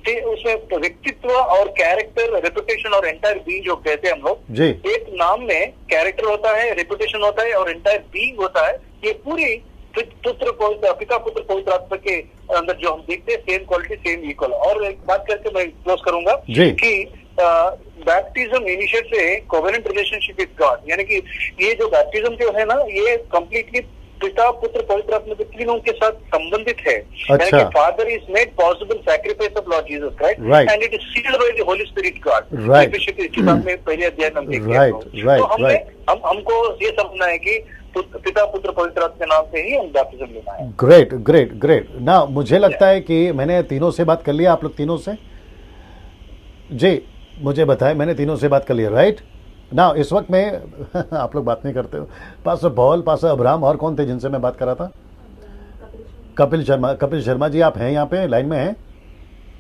उसमें व्यक्तित्व और कैरेक्टर, रेपुटेशन और एंटायर बीइंग जो कहते हैं हम लोग। एक नाम में कैरेक्टर होता है, रेपुटेशन होता है और एंटायर बीइंग होता है। ये पूरी पिता पुत्र पवित्र आत्मा के अंदर जो हम देखते हैं, सेम क्वालिटी सेम इक्वल। और एक बात करके मैं क्लोज करूंगा कि बैप्टिज्म इनिशिएट से कोवेनेंट रिलेशनशिप विद गॉड, यानी कि ये जो बैप्टिज्म जो है ना, ये कंप्लीटली पिता पुत्र पवित्र आत्मा के तीनों के साथ संबंधित है। यानी कि father is made possible sacrifice of Lord Jesus Christ and it is sealed by the Holy Spirit God. Ephesians की किताब में पहले अध्याय में देखते हैं। तो हमको ये समझना है कि पिता पुत्र पवित्र आत्मा के नाम से ही हम बैप्टिज्म लेना है। ग्रेट ग्रेट ग्रेट ना, मुझे लगता है कि मैंने तीनों से बात कर लिया। आप लोग तीनों से जी मुझे बताएं, मैंने तीनों से बात कर लिया, राइट ना। इस वक्त में आप लोग बात नहीं करते हो। पास्टर पॉल, पास्टर अब्राहम और कौन थे जिनसे मैं बात कर रहा था? कपिल शर्मा। कपिल शर्मा जी, आप हैं यहाँ पे लाइन में हैं?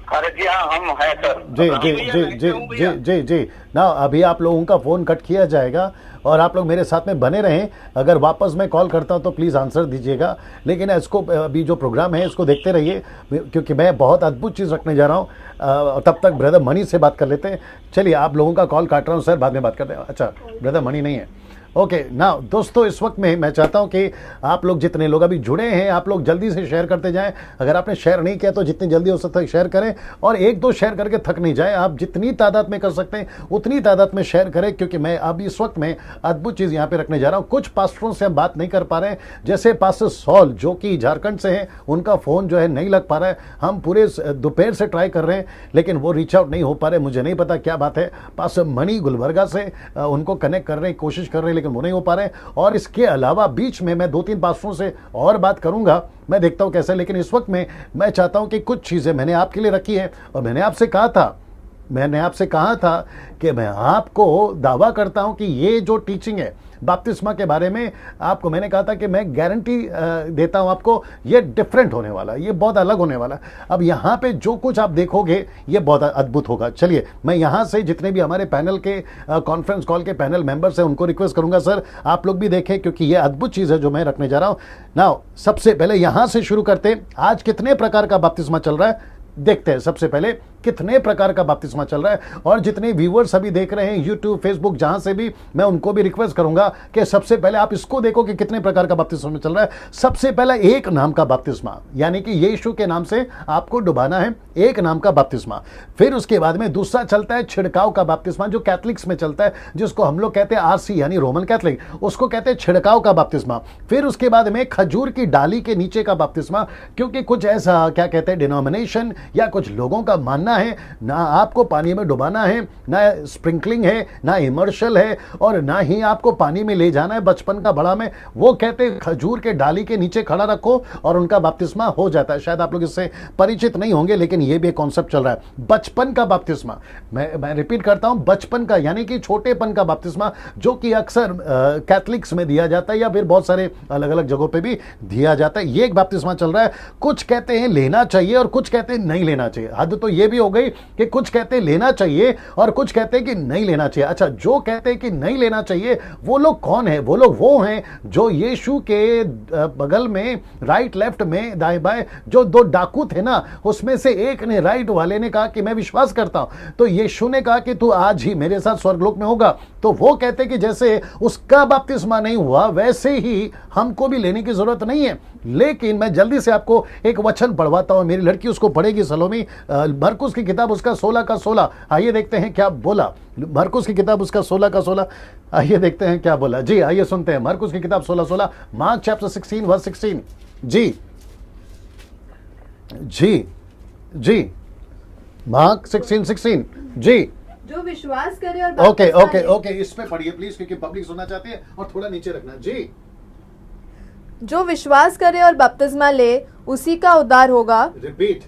अरे जी हाँ, हम हैं सर। जी जी जी जी जी जी जी ना, अभी आप लोगों का फ़ोन कट किया जाएगा और आप लोग मेरे साथ में बने रहें। अगर वापस मैं कॉल करता हूं तो प्लीज़ आंसर दीजिएगा, लेकिन इसको अभी जो प्रोग्राम है इसको देखते रहिए, क्योंकि मैं बहुत अद्भुत चीज़ रखने जा रहा हूं। तब तक ब्रदर मनी से बात कर लेते हैं। चलिए, आप लोगों का कॉल काट रहा हूँ सर, बाद में बात करते हैं। अच्छा, ब्रदर मनी नहीं है, ओके ना। दोस्तों, इस वक्त में मैं चाहता हूं कि आप लोग जितने लोग अभी जुड़े हैं, आप लोग जल्दी से शेयर करते जाएं। अगर आपने शेयर नहीं किया तो जितनी जल्दी हो सकता है शेयर करें, और 1-2 शेयर करके थक नहीं जाए। आप जितनी तादाद में कर सकते हैं उतनी तादाद में शेयर करें, क्योंकि मैं अब इस वक्त में अद्भुत चीज़ यहाँ पे रखने जा रहा हूँ। कुछ पास्टरों से हम बात नहीं कर पा रहे हैं, जैसे पास्टर सॉल जो कि झारखंड से हैं, उनका फ़ोन जो है नहीं लग पा रहा है। हम पूरे दोपहर से ट्राई कर रहे हैं, लेकिन वो रीच आउट नहीं हो पा रहे। मुझे नहीं पता क्या बात है। पास्टर मणि गुलबर्गा से उनको कनेक्ट कर रहे हैं, कोशिश कर रहे हैं, लेकिन वो नहीं हो पा रहे हैं। और इसके अलावा बीच में मैं 2-3 पास्टरों से और बात करूंगा, मैं देखता हूं कैसे। लेकिन इस वक्त में मैं चाहता हूं कि कुछ चीजें मैंने आपके लिए रखी है, और मैंने आपसे कहा था कि मैं आपको दावा करता हूं कि ये जो टीचिंग है बपतिस्मा के बारे में, आपको मैंने कहा था कि मैं गारंटी देता हूं आपको, ये डिफरेंट होने वाला है, ये बहुत अलग होने वाला है। अब यहाँ पे जो कुछ आप देखोगे ये बहुत अद्भुत होगा। चलिए, मैं यहाँ से जितने भी हमारे पैनल के कॉन्फ्रेंस कॉल के पैनल मेंबर्स हैं उनको रिक्वेस्ट करूंगा, सर आप लोग भी देखें, क्योंकि ये अद्भुत चीज़ है जो मैं रखने जा रहा हूँ। नाउ, सबसे पहले यहाँ से शुरू करते हैं। आज कितने प्रकार का बपतिस्मा चल रहा है देखते हैं। सबसे पहले कितने प्रकार का बपतिस्मा चल रहा है। और जितने व्यूअर्स अभी देख रहे हैं यूट्यूब, फेसबुक, जहां से भी, मैं उनको भी रिक्वेस्ट करूंगा कि सबसे पहले आप इसको देखो कि कितने प्रकार का बपतिस्मा चल रहा है। सबसे पहला एक नाम का बपतिस्मा, यानी कि यीशु के नाम से आपको डुबाना है, एक नाम का बपतिस्मा। फिर उसके बाद में दूसरा चलता है छिड़काव का बपतिस्मा, जो कैथलिक्स में चलता है, जिसको हम लोग कहते हैं आरसी यानी रोमन कैथलिक, उसको कहते हैं छिड़काव का बपतिस्मा। फिर उसके बाद में खजूर की डाली के नीचे का बपतिस्मा, क्योंकि कुछ ऐसा क्या कहते हैं डिनोमिनेशन या कुछ लोगों का मानना है ना आपको पानी में डुबाना है, ना स्प्रिंकलिंग है, ना इमर्शल है, और ना ही आपको पानी में ले जाना है बचपन का बड़ा में। वो कहते हैं खजूर के डाली के नीचे खड़ा रखो और उनका बपतिस्मा हो जाता है। शायद आप लोग इससे परिचित नहीं होंगे, लेकिन ये भी एक कॉन्सेप्ट चल रहा है, बचपन का बपतिस्मा। मैं रिपीट करता हूं, बचपन का यानी कि छोटेपन का बपतिस्मा, जो कि अक्सर कैथलिक्स में दिया जाता है या फिर बहुत सारे अलग अलग जगहों पे भी दिया जाता है। ये एक बपतिस्मा चल रहा है। कुछ कहते हैं लेना चाहिए और कुछ कहते हैं नहीं लेना चाहिए। हद तो ये भी हो गई कि कुछ कहते हैं लेना चाहिए और कुछ कहते हैं कि नहीं लेना चाहिए। अच्छा, जो कहते हैं कि नहीं लेना चाहिए वो लोग कौन है? वो लोग वो हैं जो यीशु के बगल में, राइट लेफ्ट में, दाएं बाएं जो दो डाकू थे ना, उसमें से एक ने, राइट वाले ने कहा कि मैं विश्वास करता हूं, तो यीशु ने कहा कि तू आज ही मेरे साथ स्वर्गलोक में होगा। तो वो कहते कि जैसे उसका बपतिस्मा नहीं हुआ वैसे ही हमको भी लेने की जरूरत नहीं है। लेकिन मैं जल्दी से आपको एक वचन पढ़वाता हूं, मेरी लड़की उसको पढ़ेगी, सलोमी, मरकुस की किताब उसका 16 का 16। आइए देखते हैं क्या बोला मरकुस की किताब उसका 16 का 16। आइए देखते हैं क्या बोला। जी आइए सुनते हैं मरकुस की किताब 16:16, मार्क चैप्टर 16 वर्स 16। जी जी जी, मार्क 16:16। जी, जो विश्वास करे और ओके ओके ओके, इस पे पढ़िए प्लीज, क्योंकि पब्लिक सुनना चाहती है, और थोड़ा नीचे रखना। जी, जो विश्वास करे और बपतिस्मा ले उसी का उद्धार होगा। रिपीट।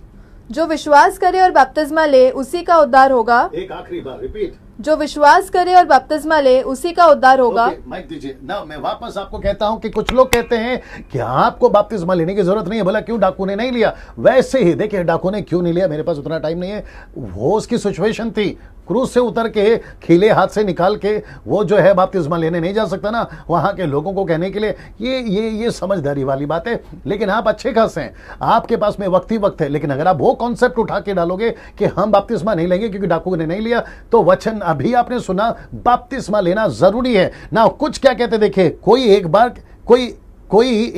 जो विश्वास करे और बपतिस्मा ले उसी का उद्धार होगा। एक आखिरी बार रिपीट। जो विश्वास करे और बपतिस्मा ले उसी का उद्धार होगा। माइक दीजिए ना। मैं वापस आपको कहता हूं कि कुछ लोग कहते हैं कि आपको बपतिस्मा लेने की जरूरत नहीं है। बोला क्यों, डाकू ने नहीं लिया। वैसे ही देखिए, डाकू ने क्यों नहीं लिया, मेरे पास उतना टाइम नहीं है, वो उसकी सिचुएशन थी। क्रूज से उतर के खीले हाथ से निकाल के वो जो है बपतिस्मा लेने नहीं जा सकता ना, वहां के लोगों को कहने के लिए। ये समझदारी वाली बात है। लेकिन आप अच्छे खास हैं, आपके पास में वक्त ही वक्त है। लेकिन अगर आप वो कॉन्सेप्ट उठा के डालोगे कि हम बपतिस्मा नहीं लेंगे क्योंकि डाकू ने नहीं लिया, तो वचन अभी आपने सुना, बपतिस्मा लेना जरूरी है ना। कुछ क्या कहते, देखिए, कोई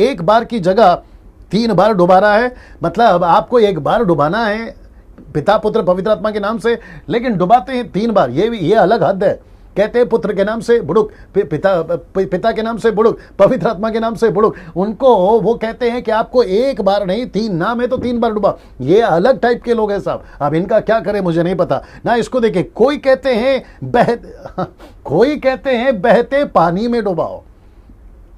एक बार की जगह 3 बार डुबा रहा है। मतलब आपको एक बार डुबाना है पिता, पुत्र, पवित्र आत्मा के नाम से, लेकिन डुबाते हैं 3 बार। ये अलग हद है। कहते हैं पुत्र के नाम से बुड़ुक, पिता के नाम से बुड़ुक, पवित्र आत्मा के नाम से बुड़ुक। उनको वो कहते हैं कि आपको एक बार नहीं, 3 नाम है तो 3 बार डुबा। ये अलग टाइप के लोग हैं साहब। अब इनका क्या करें मुझे नहीं पता ना। इसको देखिए, कोई कहते हैं बहते पानी में डुबाओ।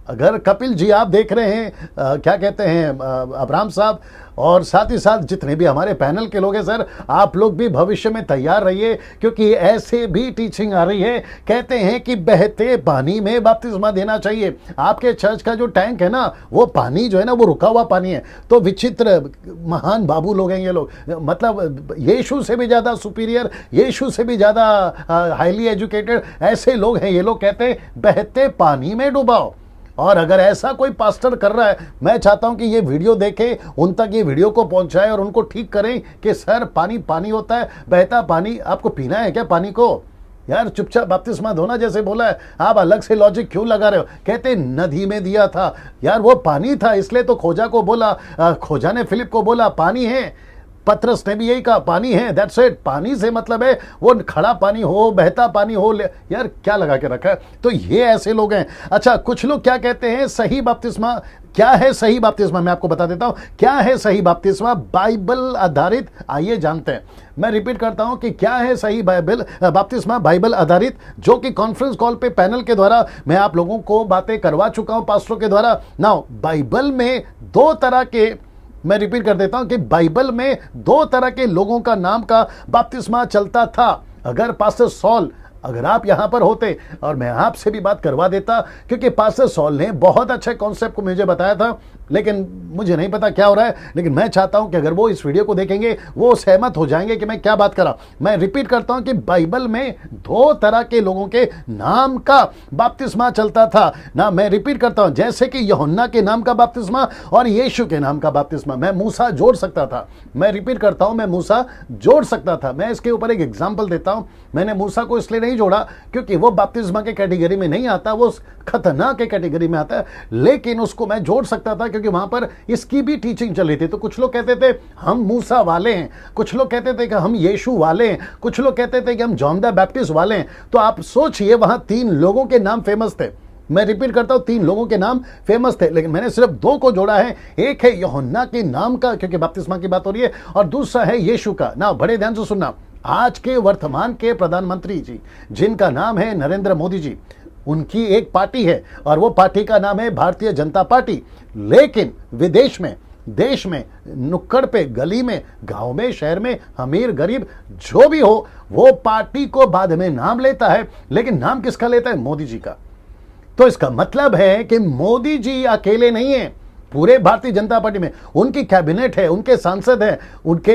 अगर कपिल जी आप देख रहे हैं, क्या कहते हैं अब्राहम साहब, और साथ ही साथ जितने भी हमारे पैनल के लोग हैं, सर आप लोग भी भविष्य में तैयार रहिए, क्योंकि ऐसे भी टीचिंग आ रही है। कहते हैं कि बहते पानी में बपतिस्मा देना चाहिए। आपके चर्च का जो टैंक है ना, वो पानी जो है ना, वो रुका हुआ पानी है। तो विचित्र महान बाबू लोग हैं ये लोग, मतलब यीशु से भी ज्यादा सुपीरियर, यीशु से भी ज्यादा हाईली एजुकेटेड ऐसे लोग हैं ये लोग। कहते हैं बहते पानी में डुबाओ। और अगर ऐसा कोई पास्टर कर रहा है, मैं चाहता हूं कि ये वीडियो देखें, उन तक ये वीडियो को पहुंचाएं और उनको ठीक करें कि सर पानी पानी होता है, बहता पानी आपको पीना है क्या पानी को? यार चुपचाप बपतिस्मा धोना जैसे बोला है, आप अलग से लॉजिक क्यों लगा रहे हो? कहते नदी में दिया था, यार वो पानी था, इसलिए तो खोजा को बोला, खोजा ने फिलिप को बोला पानी है। पतरस ने भी यही कहा पानी है, दैट्स इट। पानी से मतलब है वो खड़ा पानी हो, बहता पानी हो। यार क्या लगा के रखा है? तो ये ऐसे लोग हैं। अच्छा, कुछ लोग क्या कहते हैं सही बपतिस्मा क्या है? सही बपतिस्मा मैं आपको बता देता हूं क्या है सही बपतिस्मा, बाइबल आधारित। आइए जानते हैं। मैं रिपीट करता हूं कि क्या है सही बपतिस्मा, बाइबल आधारित, जो कि कॉन्फ्रेंस कॉल पे पैनल के द्वारा मैं आप लोगों को बातें करवा चुका हूं पास्टरों के द्वारा। नाउ बाइबल में 2 तरह के, मैं रिपीट कर देता हूं कि बाइबल में 2 तरह के लोगों का नाम का बपतिस्मा चलता था। अगर पास्टर सॉल, अगर आप यहां पर होते और मैं आपसे भी बात करवा देता, क्योंकि पास्टर सॉल ने बहुत अच्छे कॉन्सेप्ट को मुझे बताया था लेकिन मुझे नहीं पता क्या हो रहा है। लेकिन मैं चाहता हूं कि अगर वो इस वीडियो को देखेंगे वो सहमत हो जाएंगे कि मैं क्या बात कर रहा हूं। मैं रिपीट करता हूं कि बाइबल में 2 तरह के लोगों के नाम का बपतिस्मा चलता था ना। मैं रिपीट करता हूं, जैसे कि यूहन्ना के नाम का बपतिस्मा और यीशु के नाम का बपतिस्मा। मैं मूसा जोड़ सकता था। मैं रिपीट करता हूं, मैं मूसा जोड़ सकता था। मैं इसके ऊपर एक एग्जाम्पल देता हूं। मैंने मूसा को इसलिए नहीं जोड़ा क्योंकि वो बपतिस्मा के कैटेगरी में नहीं आता, वो खतना के कैटेगरी में आता है, लेकिन उसको मैं जोड़ सकता था क्योंकि वहां पर इसकी भी टीचिंग चल रही थी। तो कुछ लोग कहते थे हम मूसा वाले हैं, कुछ लोग कहते थे कि हम यीशु वाले हैं, कुछ लोग कहते थे कि हम जॉन द बैप्टिस्ट वाले हैं। तो आप सोचिए, वहां 3 लोगों के नाम फेमस थे। मैं रिपीट करता हूं, 3 लोगों के नाम फेमस थे, लेकिन मैंने सिर्फ 2 को जोड़ा है। एक है यूहन्ना के नाम का, क्योंकि बपतिस्मा की बात हो रही है, और दूसरा है यीशु का। ना बड़े ध्यान से सुनना, आज के वर्तमान के प्रधानमंत्री जी जिनका नाम है नरेंद्र मोदी जी, उनकी एक पार्टी है और वो पार्टी का नाम है भारतीय जनता पार्टी। लेकिन विदेश में, देश में, नुक्कड़ पे, गली में, गांव में, शहर में, अमीर गरीब जो भी हो, वो पार्टी को बाद में नाम लेता है, लेकिन नाम किसका लेता है? मोदी जी का। तो इसका मतलब है कि मोदी जी अकेले नहीं है, पूरे भारतीय जनता पार्टी में उनकी कैबिनेट है, उनके सांसद हैं,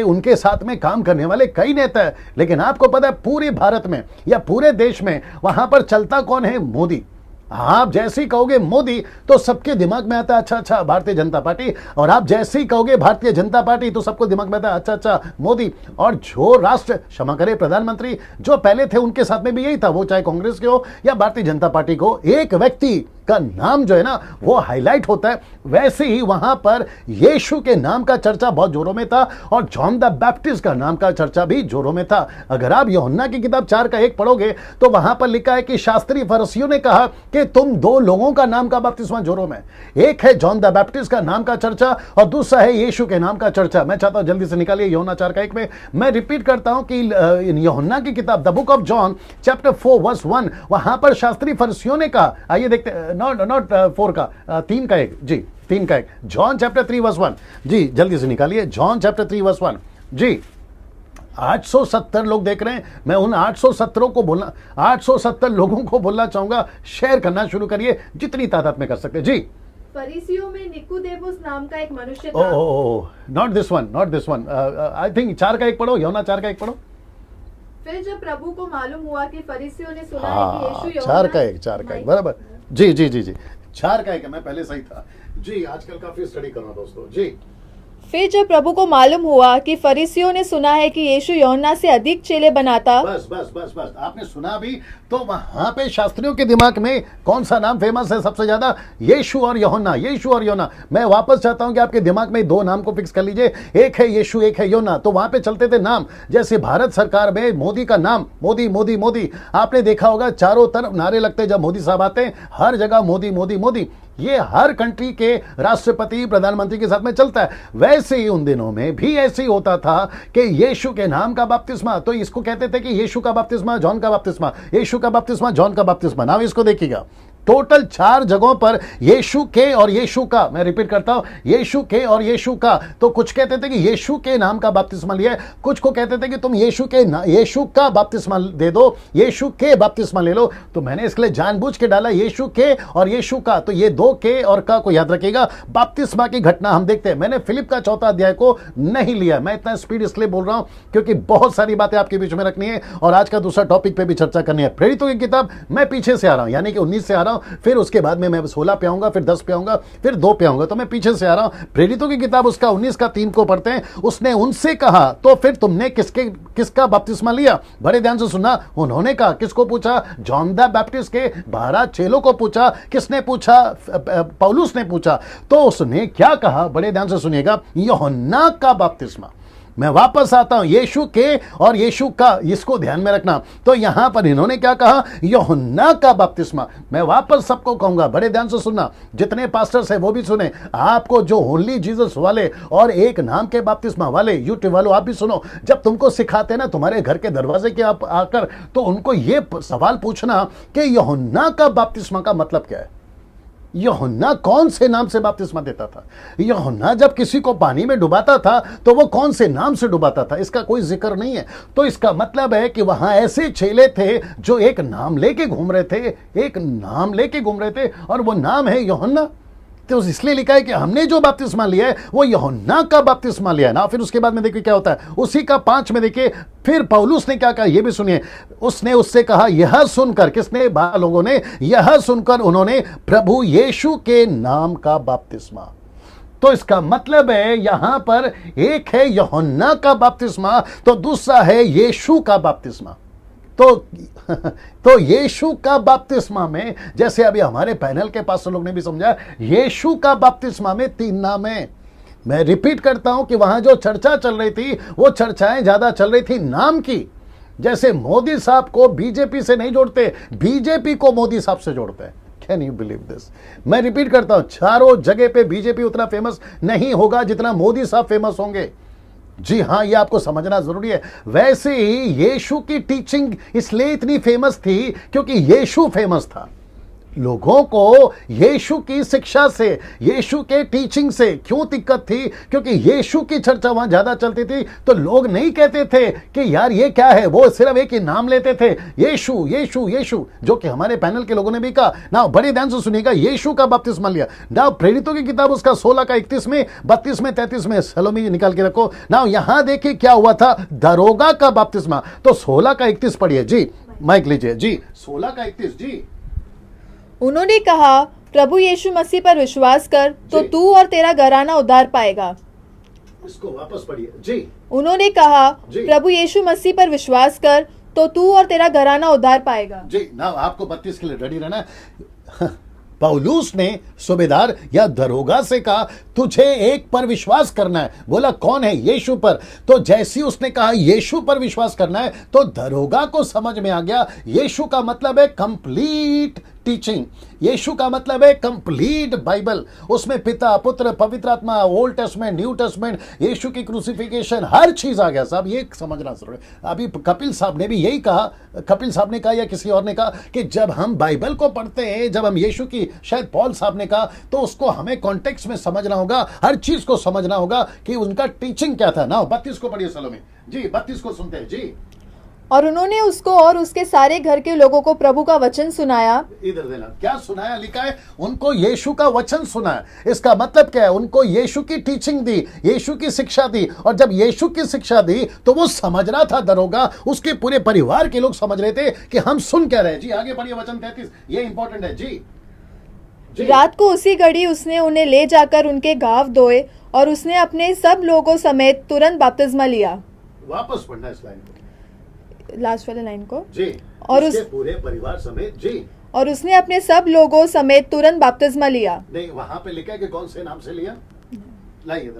उनके साथ में काम करने वाले कई नेता हैं। लेकिन आपको पता है पूरे भारत में या पूरे देश में वहां पर चलता कौन है? मोदी। आप जैसे ही कहोगे मोदी तो सबके दिमाग में आता है अच्छा भारतीय जनता पार्टी, और आप जैसे ही कहोगे भारतीय जनता पार्टी तो सबको दिमाग में आता है अच्छा मोदी। और जो राष्ट्र, क्षमा करें, प्रधानमंत्री जो पहले थे उनके साथ में भी यही था, वो चाहे कांग्रेस के हो या भारतीय जनता पार्टी को, एक व्यक्ति का नाम जो है ना वो हाईलाइट होता है। वैसे ही वहां पर यीशु के नाम का चर्चा बहुत जोरों में था और जॉन द बैप्टिस्ट का नाम का चर्चा भी जोरों में था। अगर आप यूहन्ना की किताब 4:1 पढ़ोगे तो वहां पर लिखा है कि शास्त्री फरीसियों ने कहा कि तुम 2 लोगों का नाम का बपतिस्मा जोरों में, एक है जॉन द बैप्टिस्ट का नाम का चर्चा और दूसरा है यीशु के नाम का चर्चा। मैं चाहता हूं जल्दी से निकालिए यूहन्ना 4:1 में। मैं रिपीट करता हूं कि यूहन्ना की किताब the book of John chapter 4 verse 1, वहां पर शास्त्री फरीसियों ने कहा, आइए देखते, नॉट 4 का, 3 का 1 जी, 3 का 1, जॉन चैप्टर 3 वर्स 1 जी, जल्दी से निकालिए जॉन चैप्टर 3 वर्स 1 जी। 870 लोग देख रहे हैं। मैं उन 870 लोगों को बोलना चाहूंगा, शेयर करना शुरू करिए जितनी तादाद में कर सकते जी। फरीसियों में निकोदेमुस नाम का एक मनुष्य था। Not this one, I think 4:1 पढ़ो, यूहन्ना 4:1 पढ़ो। फिर जब प्रभु को मालूम हुआ कि फरीसियों ने सुना है कि यीशु यूहन्ना 4:1 बराबर जी 4:1, मैं पहले सही था जी। आजकल काफी स्टडी कर रहा हूं दोस्तों जी। फिर जब प्रभु को मालूम हुआ कि फरीसियों ने सुना है कि यीशु यूहन्ना से अधिक चेले बनाता, बस आपने सुना भी, तो वहां पे शास्त्रियों के दिमाग में कौन सा नाम फेमस है सबसे ज्यादा? यीशु और यूहन्ना। मैं वापस चाहता हूं कि आपके दिमाग में 2 नाम को फिक्स कर लीजिए, एक है यीशु, एक है यूहन्ना। तो वहां पे चलते थे नाम, जैसे भारत सरकार में मोदी का नाम मोदी। आपने देखा होगा चारों तरफ नारे लगते जब मोदी साहब आते हैं, हर जगह मोदी। ये हर कंट्री के राष्ट्रपति, प्रधानमंत्री के साथ में चलता है। वैसे ही उन दिनों में भी ऐसे ही होता था कि यीशु के नाम का बपतिस्मा, तो इसको कहते थे कि यीशु का बपतिस्मा, जॉन का बपतिस्मा, यीशु का बपतिस्मा, जॉन का बपतिस्मा। नाम इसको देखिएगा, टोटल 4 जगहों पर यीशु के और यीशु का, मैं रिपीट करता हूं, यीशु के और यीशु का। तो कुछ कहते थे कि यीशु के नाम का बपतिस्मा लिया, कुछ को कहते थे कि तुम यीशु का बपतिस्मा दे दो, यीशु के बपतिस्मा ले लो। तो मैंने इसके लिए जानबूझ के डाला यीशु के और यीशु का। तो ये 2 के और का को याद रखिएगा। बपतिस्मा की घटना हम देखते हैं। मैंने फिलिप का 4 अध्याय को नहीं लिया। मैं इतना स्पीड इसलिए बोल रहा हूं क्योंकि बहुत सारी बातें आपके बीच में रखनी है और आज का दूसरा टॉपिक पे भी चर्चा करनी है। प्रेरितों की किताब मैं पीछे से आ रहा हूं, यानी कि 19 से आ रहा हूं, फिर उसके बाद में मैं 16 पे आऊंगा, फिर 10 पे आऊंगा, फिर 2 पे आऊंगा। तो मैं पीछे से आ रहा हूं। प्रेरितों की किताब उसका 19 का 3 को पढ़ते हैं। उसने उनसे कहा, तो फिर तुमने किसका बपतिस्मा लिया? बड़े ध्यान से सुनना। उन्होंने कहा, किसको पूछा? जॉन द बैप्टिस्ट के 12 चेलों को पूछा। किसने पूछा? पौलुस ने पूछा। तो उसने क्या कहा? बड़े ध्यान से सुनिएगा, यूहन्ना का बपतिस्मा। मैं वापस आता हूं, यीशु के और यीशु का, इसको ध्यान में रखना। तो यहां पर इन्होंने क्या कहा? यूहन्ना का बपतिस्मा। मैं वापस सबको कहूंगा, बड़े ध्यान से सुनना, जितने पास्टर्स हैं वो भी सुने। आपको जो ओनली जीसस वाले और एक नाम के बपतिस्मा वाले यूट्यूब वालों, आप भी सुनो। जब तुमको सिखाते ना तुम्हारे घर के दरवाजे के आप आकर, तो उनको ये सवाल पूछना कि यूहन्ना का बपतिस्मा का मतलब क्या है? यूहन्ना कौन से नाम से बपतिस्मा देता था? यूहन्ना जब किसी को पानी में डुबाता था तो वो कौन से नाम से डुबाता था? इसका कोई जिक्र नहीं है। तो इसका मतलब है कि वहां ऐसे चेले थे जो एक नाम लेके घूम रहे थे और वो नाम है यूहन्ना। तो इसलिए लिखा है कि हमने जो बपतिस्मा लिया है वो यूहन्ना का बपतिस्मा लिया है ना। फिर उसके बाद में देखिए क्या होता है, उसी का 5 में देखिए फिर पौलुस ने क्या कहा, ये भी सुनिए। उसने उससे कहा, यह सुनकर, किसने, लोगों ने, यह सुनकर उन्होंने प्रभु यीशु के नाम का बपतिस्मा। तो इसका मतलब है यहां पर एक है यूहन्ना का बपतिस्मा, तो दूसरा है यीशु का बपतिस्मा। तो यीशु का बपतिस्मा में, जैसे अभी हमारे पैनल के पास लोग ने भी समझा, यीशु का बपतिस्मा में 3 नाम है। मैं रिपीट करता हूं कि वहां जो चर्चा चल रही थी वो चर्चाएं ज्यादा चल रही थी नाम की। जैसे मोदी साहब को बीजेपी से नहीं जोड़ते, बीजेपी को मोदी साहब से जोड़ते हैं। Can you believe this? मैं रिपीट करता हूं, चारों जगह पे बीजेपी उतना फेमस नहीं होगा जितना मोदी साहब फेमस होंगे। जी हां, ये आपको समझना जरूरी है। वैसे ही यीशु की टीचिंग इसलिए इतनी फेमस थी क्योंकि यीशु फेमस था। लोगों को यीशु की शिक्षा से, यीशु के टीचिंग से क्यों दिक्कत थी? क्योंकि यीशु की चर्चा वहां ज्यादा चलती थी। तो लोग नहीं कहते थे कि यार ये क्या है, वो सिर्फ एक ही नाम लेते थे, यीशु यीशु यीशु, जो कि हमारे पैनल के लोगों ने भी कहा ना। बड़े ध्यान से सुनिएगा, यीशु का बपतिस्मा लिया ना। प्रेरितों की किताब उसका 16 का 31 में, 32 में, 33 में, सलोमी निकाल के रखो ना। यहां देखिए क्या हुआ था, दरोगा का बपतिस्मा। तो 16 का 31 पढ़िए जी, माइक लीजिए जी, 16 का 31 जी। उन्होंने कहा, प्रभु यीशु मसीह पर विश्वास कर तो तू और तेरा घराना उद्धार पाएगा। इसको वापस पढ़िए जी। उन्होंने कहा, प्रभु यीशु मसीह पर विश्वास कर तो तू और तेरा घराना उद्धार पाएगा। जी ना, आपको 32 के लिए रेडी रहना है। पौलुस ने सूबेदार या दरोगा से कहा, तुझे एक पर विश्वास करना है। बोला कौन है? यीशु पर। तो जैसे ही उसने कहा यीशु पर विश्वास करना है, तो दरोगा को समझ में आ गया यीशु का मतलब है कंप्लीट टीचिंग। यीशु का मतलब है कंप्लीट बाइबल। उसमें पिता, पुत्र, पवित्र आत्मा, ओल्ड टेस्टमेंट, न्यू टेस्टमेंट, यीशु की क्रूसिफिकेशन, हर चीज आ गया। साहब ये समझना जरूरी है। अभी कपिल साहब ने भी यही कहा, कपिल साहब ने कहा या किसी और ने कहा कि जब हम बाइबल को पढ़ते हैं, जब हम यीशु की, शायद पॉल साहब ने कहा, तो उसको हमें कॉन्टेक्स्ट में समझना होगा, हर चीज को समझना होगा कि उनका टीचिंग क्या था ना। 32 को पढ़िए सलोमी जी, 32 को सुनते हैं जी। और उन्होंने उसको और उसके सारे घर के लोगों को प्रभु का वचन सुनाया। इधर देना, क्या सुनाया? लिखा है उनको यीशु का वचन सुनाया। इसका मतलब क्या है? उनको यीशु की टीचिंग दी, यीशु की शिक्षा दी। और जब यीशु की शिक्षा दी तो वो समझ रहा था दरोगा, उसके पूरे परिवार के लोग समझ रहे थे कि हम सुन क्या रहे। जी आगे बढ़िए, वचन 33, ये इंपॉर्टेंट है जी। रात को उसी घड़ी उसने उन्हें ले जाकर उनके घाव धोए और उसने अपने सब लोगों समेत तुरंत बपतिस्मा लिया। वापस पढ़ना इस लाइन को, लास्ट वाले लाइन को जी। और उसके पूरे परिवार समेत जी। और उसने अपने सब लोगों समेत तुरंत बपतिस्मा लिया। नहीं, वहां पे लिखा है कि कौन से नाम से लिया। लाइए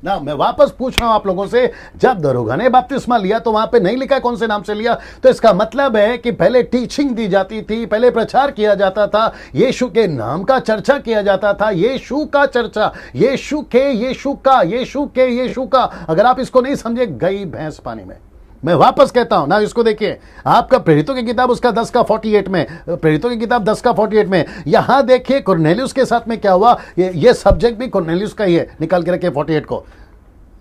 ना, मैं वापस पूछ रहा हूं आप लोगों से, जब दरोगा ने बपतिस्मा लिया तो वहां पे नहीं लिखा कौन से नाम से लिया। तो इसका मतलब है कि पहले टीचिंग दी जाती थी, पहले प्रचार किया जाता था, यीशु के नाम का चर्चा किया जाता था, यीशु का चर्चा, यीशु के, यीशु का, यीशु के, यीशु का। अगर आप इसको नहीं समझे, गई भैंस पानी में। मैं वापस कहता हूं ना, इसको देखिए, आपका प्रेरितों की किताब उसका 10 का 48 में, प्रेरितों की किताब 10 का 48 में, यहां देखिए कुरनेलियुस के साथ में क्या हुआ। ये सब्जेक्ट भी कुरनेलियुस का ही है, निकाल के रखिए 48 को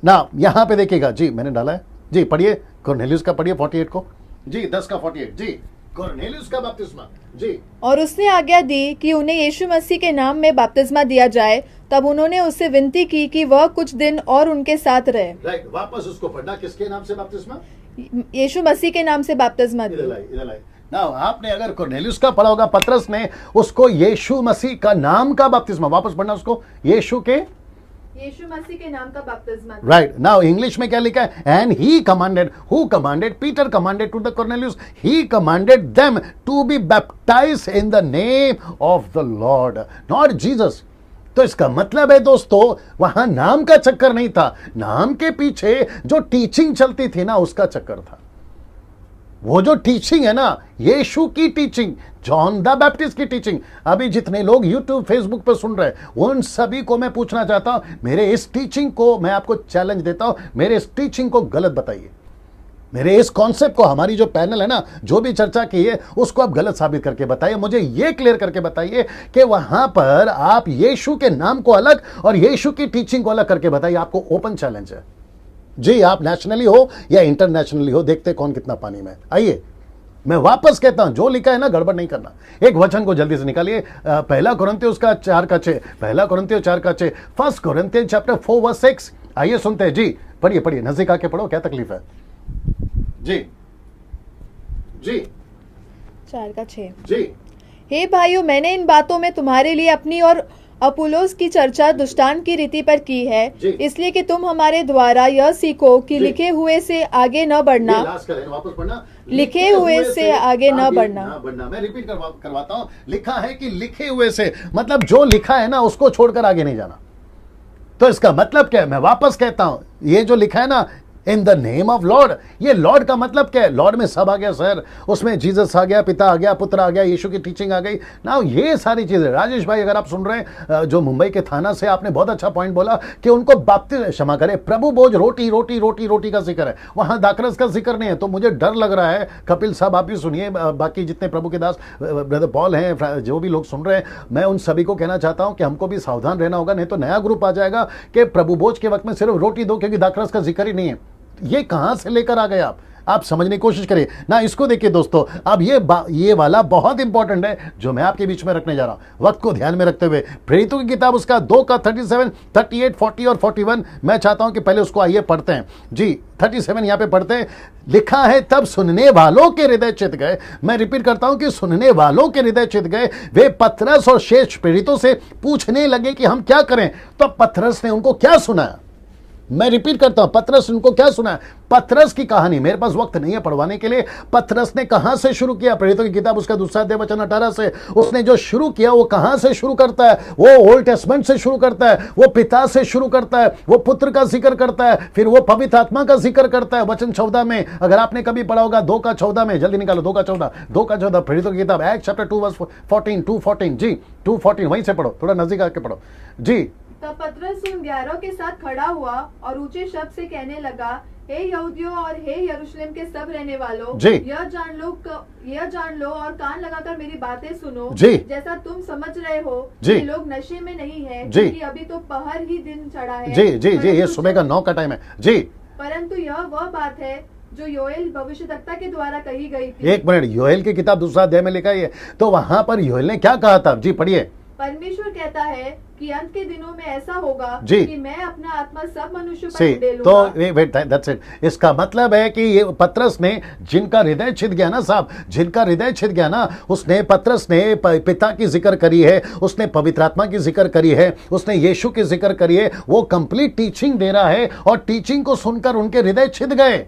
ना। यहां पे देखिएगा जी, मैंने डाला है जी, पढ़िए कुरनेलियुस का, पढ़िए 48 को जी, 10 का 48 जी, कुरनेलियुस का बपतिस्मा जी। और उसने आज्ञा दी कि उन्हें यीशु मसीह के नाम में बपतिस्मा दिया जाए। तब उन्होंने उससे विनती की कि वह कुछ दिन और उनके साथ रहे। राइट, वापस उसको पढ़ना, किसके नाम से बपतिस्मा? यीशु मसीह के नाम से बपतिस्मा दी। इधर लाइए ना। आपने अगर कुरनेलियुस का पढ़ा होगा, पतरस ने उसको यीशु मसीह का नाम का बपतिस्मा, वापस पढ़ना उसको, यीशु मसीह के नाम का बपतिस्मा। राइट, नाउ इंग्लिश में क्या लिखा है? And he commanded, who commanded? Peter commanded to the Cornelius, he commanded them to be baptized in the name of the Lord, not Jesus. तो इसका मतलब है दोस्तों, वहां नाम का चक्कर नहीं था, नाम के पीछे जो टीचिंग चलती थी ना, उसका चक्कर था। वो जो टीचिंग है ना, यीशु की टीचिंग, जॉन द बैप्टिस्ट की टीचिंग। अभी जितने लोग यूट्यूब फेसबुक पर सुन रहे हैं, उन सभी को मैं पूछना चाहता हूं, मेरे इस टीचिंग को मैं आपको चैलेंज देता हूं, मेरे इस टीचिंग को गलत बताइए। मेरे इस कॉन्सेप्ट को, हमारी जो पैनल है ना, जो भी चर्चा की है, उसको आप गलत साबित करके बताइए। मुझे ये क्लियर करके बताइए कि वहां पर आप यीशु के नाम को अलग और यीशु की टीचिंग को अलग करके बताइए। आपको ओपन चैलेंज है जी, आप नेशनली हो या इंटरनेशनली हो, देखते कौन कितना पानी में। आइए मैं वापस कहता हूं, जो लिखा है ना गड़बड़ नहीं करना। एक वचन को जल्दी से निकालिए, पहला कोरिन्थियोस का 4:6, पहला कोरिन्थियोस 4:6, फर्स्ट कोरिन्थियंस चैप्टर 4:6। आइए सुनते हैं जी, पढ़िए पढ़िए, नजदीक आके पढ़ो, क्या तकलीफ है जी जी 4:6। जी। हे भाइयों, मैंने इन बातों में तुम्हारे लिए अपनी और अपुलोस की चर्चा दुष्टांत की रीति पर की है, इसलिए कि तुम हमारे द्वारा यह सीखो कि लिखे हुए से आगे न बढ़ना, वापस पढ़ना, लिखे हुए से आगे न बढ़ना। मैं रिपीट करवाता हूं, लिखा है कि लिखे हुए से, मतलब जो लिखा है ना उसको छोड़कर आगे नहीं जाना। तो इसका मतलब क्या है? मैं वापस कहता हूं, ये जो लिखा है ना इन द नेम ऑफ लॉर्ड, ये लॉर्ड का मतलब क्या है? लॉर्ड में सब आ गया सर, उसमें जीसस आ गया, पिता आ गया, पुत्र आ गया, यीशु की टीचिंग आ गई ना, ये सारी चीजें। राजेश भाई अगर आप सुन रहे हैं जो मुंबई के थाना से, आपने बहुत अच्छा पॉइंट बोला कि उनको बाप्तिस्म, क्षमा करें, प्रभु बोझ रोटी रोटी रोटी रोटी का जिक्र है, वहां दाखरस का जिक्र नहीं है। तो मुझे डर लग रहा है, कपिल साहब आप भी सुनिए, बाकी जितने प्रभु के दास ब्रदर पॉल हैं, जो भी लोग सुन रहे हैं, मैं उन सभी को कहना चाहता हूं कि हमको भी सावधान रहना होगा, नहीं तो नया ग्रुप आ जाएगा कि प्रभु बोझ के वक्त में सिर्फ रोटी दो, क्योंकि दाखरस का जिक्र ही नहीं है। ये कहां से लेकर आ गए आप समझने की कोशिश करिए ना। इसको देखिए दोस्तों, अब ये वाला बहुत इंपॉर्टेंट है जो मैं आपके बीच में रखने जा रहा हूं, वक्त को ध्यान में रखते हुए। प्रेरितों की किताब उसका 2:37, 38, 40 और 41, मैं चाहता हूं कि पहले उसको आइए पढ़ते हैं जी। 37 यहां पे पढ़ते हैं, लिखा है तब सुनने वालों के हृदय चित गए। मैं रिपीट करता हूं कि सुनने वालों के हृदय चित गए, वे पतरस और शेष प्रेरितों से पूछने लगे कि हम क्या करें। तो पतरस ने उनको क्या सुनाया? मैं रिपीट करता हूं, पतरस उनको क्या सुना? पतरस की कहानी, मेरे पास वक्त नहीं है पढ़वाने के लिए। पतरस ने कहां से शुरू किया? प्रेरितों की किताब उसका 2 अध्याय वचन 18 से उसने जो शुरू किया वो कहां से शुरू करता है? वो ओल्ड टेस्टमेंट से शुरू करता है, वो पिता से शुरू करता है, वो पुत्र का जिक्र करता है, फिर वो पवित्र आत्मा का जिक्र करता है। वचन 14 में, अगर आपने कभी पढ़ा होगा 2:14 में, जल्दी निकालो, 2:14, प्रेरितों की किताब एक्ट चैप्टर 2:14, 2:14 जी, 2:14 वहीं से पढ़ो, थोड़ा नजदीक आके पढ़ो जी। तब पतरस उन 11 के साथ खड़ा हुआ और ऊंचे शब्द से कहने लगा, हे यहूदियों और हे यरूशलेम के सब रहने वालों, यह जान लो और कान लगाकर मेरी बातें सुनो। जैसा तुम समझ रहे हो कि लोग नशे में नहीं है, क्योंकि अभी तो पहर ही दिन चढ़ा है। जी जी जी, ये सुबह का 9 का टाइम है जी। परंतु यह वह बात है जो योएल भविष्यद्वक्ता के द्वारा कही गई थी। एक मिनट, योएल की किताब 2 अध्याय में लिखा है, तो वहां पर योएल ने क्या कहा था जी? पढ़िए। परमेश्वर कहता है कि अंत के दिनों में ऐसा होगा कि मैं अपना आत्मा सब मनुष्यों पर दे लूंगा। तो वेट, दैट्स इट। इसका मतलब है कि ये पतरस ने, जिनका हृदय छिद गया ना साहब, जिनका हृदय छिद गया ना, उसने, पतरस ने पिता की जिक्र करी है, उसने पवित्र आत्मा की जिक्र करी है, उसने यीशु की जिक्र करी है, वो कंप्लीट टीचिंग दे रहा है और टीचिंग को सुनकर उनके हृदय छिद गए।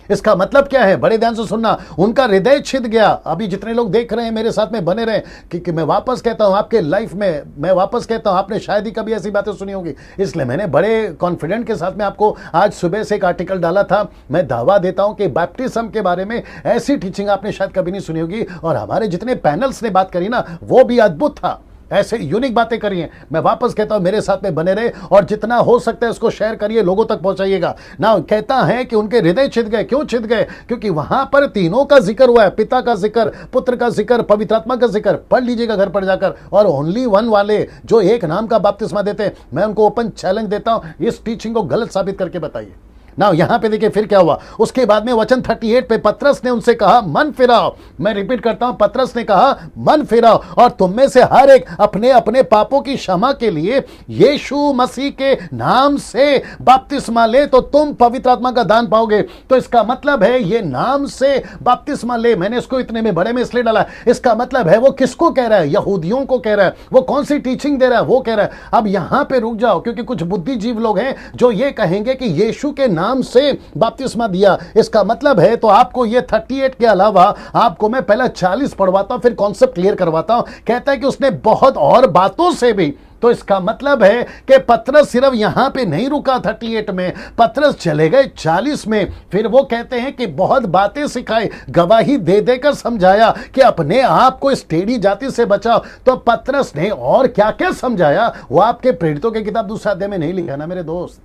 इसका मतलब क्या है? बड़े ध्यान से सुनना, उनका हृदय छिद गया। अभी जितने लोग देख रहे हैं मेरे साथ में बने रहे, क्योंकि मैं वापस कहता हूं आपके लाइफ में, मैं वापस कहता हूं, आपने शायद ही कभी ऐसी बातें सुनी होंगी, इसलिए मैंने बड़े कॉन्फिडेंट के साथ में आपको आज सुबह से एक आर्टिकल डाला था। मैं दावा देता हूं कि बैप्टिज्म के बारे में ऐसी टीचिंग आपने शायद कभी नहीं सुनी होगी, और हमारे जितने पैनल्स ने बात करी ना, वो भी अद्भुत था, ऐसे यूनिक बातें करी हैं। मैं वापस कहता हूं, मेरे साथ में बने रहे और जितना हो सकता है उसको शेयर करिए, लोगों तक पहुंचाइएगा ना। कहता है कि उनके हृदय छिद गए। क्यों छिद गए? क्योंकि वहां पर तीनों का जिक्र हुआ है, पिता का जिक्र, पुत्र का जिक्र, पवित्र आत्मा का जिक्र। पढ़ लीजिएगा घर पर जाकर। और ओनली वन वाले जो एक नाम का बपतिस्मा देते हैं, मैं उनको ओपन चैलेंज देता हूं, इस टीचिंग को गलत साबित करके बताइए ना। यहां पे देखिए फिर क्या हुआ। उसके बाद में वचन 38 पे पतरस ने उनसे कहा, मन फिराओ। मैं रिपीट करता हूं, पतरस ने कहा मन फिराओ और तुम में से हर एक अपने अपने पापों की क्षमा के लिए यीशु मसीह के नाम से बपतिस्मा ले, तो तुम पवित्र आत्मा का दान पाओगे। तो इसका मतलब है ये नाम से बपतिस्मा ले। मैंने इसको इतने में बड़े में इसलिए डाला, इसका मतलब है वो किसको कह रहा है? यहूदियों को कह रहा है। वो कौन सी टीचिंग दे रहा है? वो कह रहा है। अब यहां पे रुक जाओ, क्योंकि कुछ बुद्धिजीव लोग हैं जो ये कहेंगे कि यीशु के नाम से बपतिस्मा दिया। इसका मतलब है, तो आपको ये 38 के अलावा आपको मैं पहला 40 पढ़वाता हूं, फिर कॉन्सेप्ट क्लियर करवाता हूं। कहता है कि उसने बहुत और बातों से भी। तो इसका मतलब है कि पतरस सिर्फ यहां पे नहीं रुका 38 में, पतरस चले गए 40 में। फिर वो कहते हैं कि बहुत बातें सिखाई, गवाही दे देकर समझाया कि अपने आप को इस टेढ़ी जाति से बचाओ। तो पतरस ने और क्या क्या समझाया वो आपके प्रेरितों की किताब 2 अध्याय में नहीं लिखा ना मेरे दोस्त।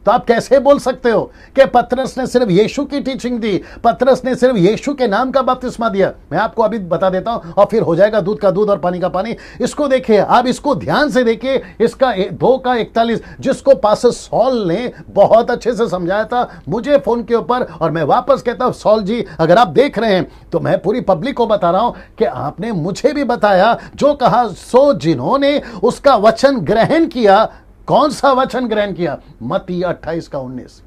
तो आप कैसे बोल सकते हो कि पतरस ने सिर्फ यीशु की टीचिंग दी, पतरस ने सिर्फ यीशु के नाम का बपतिस्मा दिया? मैं आपको अभी बता देता हूं और फिर हो जाएगा दूध का दूध और पानी का पानी। इसको देखिए, आप इसको ध्यान से देखिए, इसका 2:41, जिसको पास्टर सॉल ने बहुत अच्छे से समझाया था मुझे फोन के ऊपर। और मैं वापस कहता हूं, सॉल जी अगर आप देख रहे हैं तो मैं पूरी पब्लिक को बता रहा हूं कि आपने मुझे भी बताया जो कहा, सो जिन्होंने उसका वचन ग्रहण किया। कौन सा वचन ग्रहण किया? मत्ती 28:19।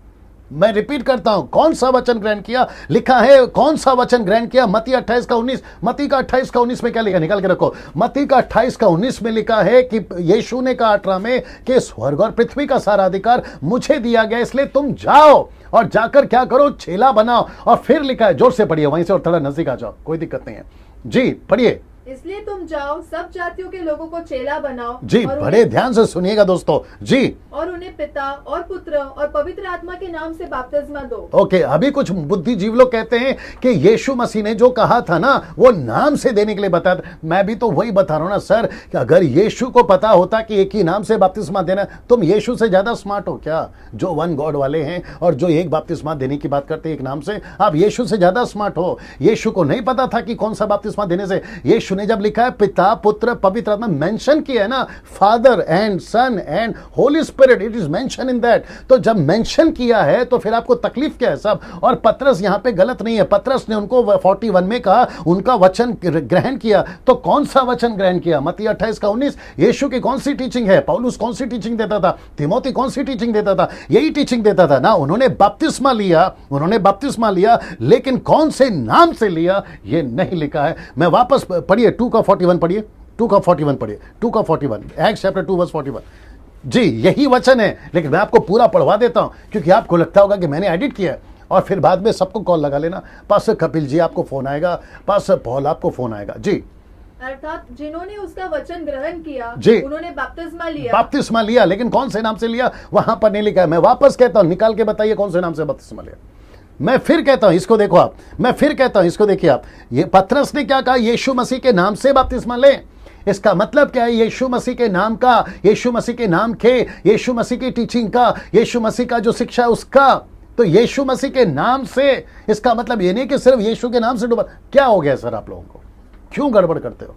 मैं रिपीट करता हूं, कौन सा वचन ग्रहण किया? लिखा है कौन सा वचन ग्रहण किया? मत्ती 28:19। मत्ती का 28:19 में क्या लिखा? निकाल के रखो। मत्ती का 28:19 में लिखा है कि यीशु ने कहा 18 में कि स्वर्ग और पृथ्वी का सारा अधिकार मुझे दिया गया, इसलिए तुम जाओ और जाकर क्या करो? चेला बनाओ। और फिर लिखा है, जोर से पढ़िए वहीं से और थोड़ा नजदीक आ जाओ, कोई दिक्कत नहीं है जी, पढ़िए। इसलिए तुम जाओ, सब जातियों के लोगों को चेला बनाओ। जी, बड़े ध्यान से सुनिएगा दोस्तों जी। और उन्हें पिता और पुत्र और पवित्र आत्मा के नाम से बपतिस्मा दो। ओके, अभी कुछ बुद्धिजीवी लोग कहते हैं कि यीशु मसीह ने जो कहा था ना वो नाम से देने के लिए बताया था। मैं भी तो वही बता रहा हूं ना सर, कि अगर यीशु को पता होता कि एक ही नाम से बपतिस्मा देना, तुम यीशु से ज्यादा स्मार्ट हो क्या? जो वन गॉड वाले हैं और जो एक बपतिस्मा देने की बात करते हैं एक नाम से, आप यीशु से ज्यादा स्मार्ट हो। यीशु को नहीं पता था कि कौन सा बपतिस्मा देने से। यीशु ने जब लिखा है पिता पुत्र पवित्र आत्मा, मेंशन किया है ना, father and son and Holy Spirit, it is mention in that. तो जब मेंशन किया है तो फिर आपको तकलीफ क्या है सब? और पतरस यहां पे गलत नहीं है। पतरस ने उनको 41 में कहा, उनका वचन ग्रहण किया। तो कौन सा वचन ग्रहण किया? मत्ती 28:19। यीशु की कौन सी टीचिंग है? पौलुस कौन सी टीचिंग देता था? तिमोथी कौन सी टीचिंग देता था? यही टीचिंग देता था ना। उन्होंने बपतिस्मा लिया, उन्होंने बपतिस्मा लिया, लेकिन कौन से नाम से लिया ये नहीं लिखा है। मैं वापस पढ़िए 2:41 पढ़िए, 2:41 पढ़िए, 2:41, एक्ट्स चैप्टर 2:41। जी, यही वचन है, लेकिन मैं आपको पूरा पढ़वा देता हूं क्योंकि आपको लगता होगा कि मैंने एडिट किया है और फिर बाद में सबको कॉल लगा लेना। पास्टर कपिल जी आपको फोन आएगा, पास्टर पॉल आपको फोन आएगा जी। अर्थात जिन्होंने उसका वचन ग्रहण किया जी, उन्होंने बपतिस्मा लिया, लेकिन कौन से नाम से लिया वहां पर नहीं लिखा है। मैं वापस कहता हूं, निकाल के बताइए कौन से नाम से बपतिस्मा लिया। मैं फिर कहता हूं, इसको देखो आप, मैं फिर कहता हूं, इसको देखिए आप। ये पतरस ने क्या कहा? यीशु मसीह के नाम से बपतिस्मा ले। इसका मतलब क्या है? यीशु मसीह के नाम का, यीशु मसीह के नाम के, यीशु मसीह की टीचिंग का, यीशु मसीह का जो शिक्षा है उसका। तो यीशु मसीह के नाम से, इसका मतलब ये नहीं कि सिर्फ यीशु के नाम से डूबा। क्या हो गया सर आप लोगों को? क्यों गड़बड़ करते हो?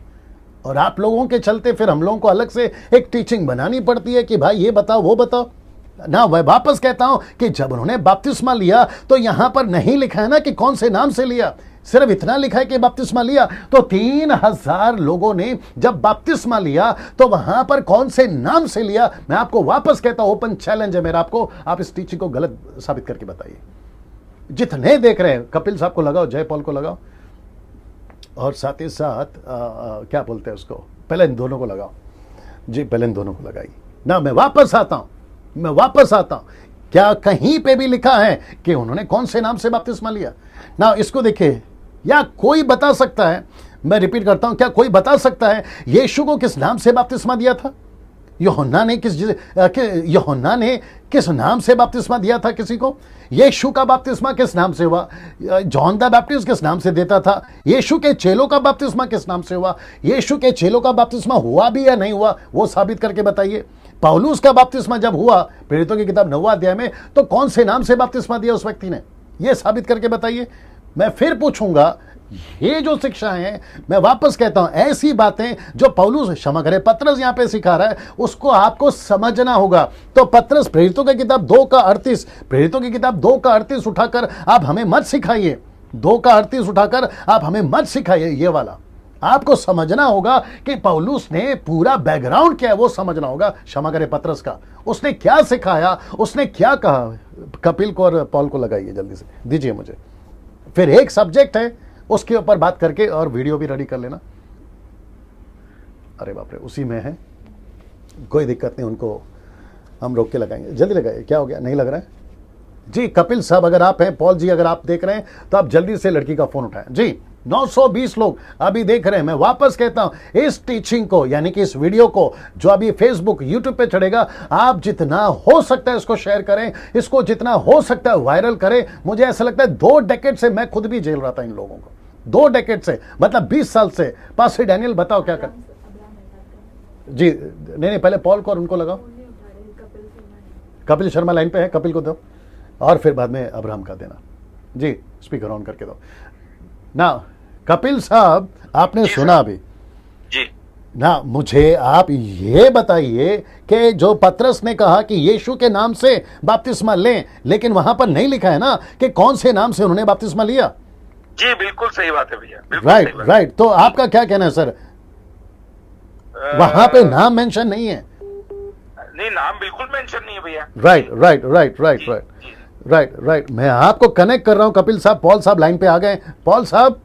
और आप लोगों के चलते फिर हम लोगों को अलग से एक टीचिंग बनानी पड़ती है कि भाई ये बताओ वो बताओ ना। मैं वापस कहता हूं कि जब उन्होंने बपतिस्मा लिया तो यहां पर नहीं लिखा है ना कि कौन से नाम से लिया, सिर्फ इतना लिखा है कि बपतिस्मा लिया। तो 3000 लोगों ने जब बपतिस्मा लिया तो वहां पर कौन से नाम से लिया? मैं आपको वापस कहता हूं, ओपन चैलेंज है मेरा आपको, आप इस टीचिंग को गलत साबित करके बताइए। जितने देख रहे हैं, कपिल साहब को लगाओ, जय पॉल को लगाओ, और साथ ही साथ क्या बोलते हैं उसको, पहले इन दोनों को लगाओ जी, पहले इन दोनों को लगाइए ना। मैं वापस आता हूं, क्या कहीं पे भी लिखा है कि उन्होंने कौन से नाम से बपतिस्मा लिया ना? इसको देखिए, या कोई बता सकता है, मैं रिपीट करता हूं, क्या कोई बता सकता है यीशु को किस नाम से बपतिस्मा दिया था? यूहन्ना ने किस नाम से बपतिस्मा दिया था किसी को? यीशु का बपतिस्मा किस नाम से हुआ? जॉन द बैप्टिस्ट किस नाम से देता था? यीशु के चेलों का बपतिस्मा किस नाम से हुआ? यीशु के चेलों का बपतिस्मा हुआ भी या नहीं हुआ, वो साबित करके बताइए। पौलुस का बपतिस्मा जब हुआ प्रेरितों की किताब 9वां अध्याय में, तो कौन से नाम से बपतिस्मा दिया उस व्यक्ति ने, ये साबित करके बताइए। मैं फिर पूछूंगा, ये जो शिक्षा है, मैं वापस कहता हूं, ऐसी बातें जो पौलुस, क्षमा करे, पतरस यहां पे सिखा रहा है, उसको आपको समझना होगा। तो पतरस प्रेरितों की किताब 2:38, प्रेरितों की किताब 2:38 उठाकर आप हमें मत सिखाइए, 2:38 उठाकर आप हमें मत सिखाइए। ये वाला आपको समझना होगा कि पौलुस ने पूरा बैकग्राउंड क्या है वो समझना होगा। क्षमा करे पतरस का, उसने क्या सिखाया, उसने क्या कहा। कपिल को और पॉल को लगाइए जल्दी से, दीजिए मुझे। फिर एक सब्जेक्ट है उसके ऊपर बात करके और वीडियो भी रेडी कर लेना। अरे बाप रे, उसी में है, कोई दिक्कत नहीं, उनको हम रोक के लगाएंगे। जल्दी लगाइए, क्या हो गया, नहीं लग रहा है जी? कपिल साहब अगर आप हैं, पॉल जी अगर आप देख रहे हैं तो आप जल्दी से लड़की का फोन उठाएं जी। 920 लोग अभी देख रहे हैं। मैं वापस कहता हूं, इस टीचिंग को, यानी कि इस वीडियो को जो अभी फेसबुक यूट्यूब पे चढ़ेगा, आप जितना हो सकता है इसको शेयर करें, इसको जितना हो सकता है वायरल करें। मुझे ऐसा लगता है 2 डेकेड से मैं खुद भी झेल रहा था इन लोगों को, 2 डेकेड से, मतलब 20 साल से। पास्टर डैनियल बताओ क्या कर जी? नहीं, पहले पॉल को और उनको लगाओ। कपिल शर्मा लाइन पे है, कपिल को दो और फिर बाद में अब्राहम का देना। जी स्पीकर ऑन करके दो ना। कपिल साहब आपने सुना अभी जी ना, मुझे आप ये बताइए कि जो पतरस ने कहा कि यीशु के नाम से बपतिस्मा लें, लेकिन वहां पर नहीं लिखा है ना कि कौन से नाम से उन्होंने बपतिस्मा लिया। जी बिल्कुल सही बात है भैया, राइट राइट। तो आपका क्या कहना है सर? वहां पे नाम मेंशन नहीं है। नहीं, नाम बिल्कुल मेंशन नहीं है भैया। Right right right right right right right. मैं आपको कनेक्ट कर रहा हूं कपिल साहब। पॉल साहब लाइन पे आ गए। पॉल साहब।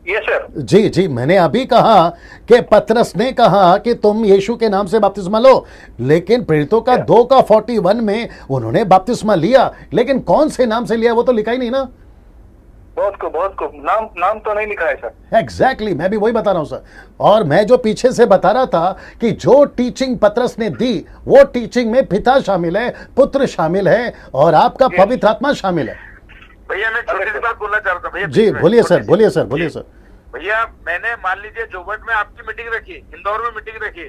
Yes sir. जी जी, मैंने अभी कहा कि पतरस ने कहा कि तुम यीशु के नाम से बपतिस्मा लो, लेकिन प्रेरितों का 2:41 में उन्होंने बपतिस्मा लिया, लेकिन कौन से नाम से लिया वो तो लिखा ही नहीं ना। बहुत को नाम तो नहीं लिखा है सर। एग्जैक्टली, मैं भी वही बता रहा हूं सर। और मैं जो पीछे से बता रहा था कि जो टीचिंग पतरस ने दी वो टीचिंग में पिता शामिल है, पुत्र शामिल है और आपका पवित्र आत्मा शामिल है। भैया मैं छोटी सी बात बोलना चाह रहा था भैया। जी बोलिए सर, बोलिए सर, बोलिए सर। भैया मैंने मान लीजिए जोबट में आपकी मीटिंग रखी, इंदौर में मीटिंग रखी,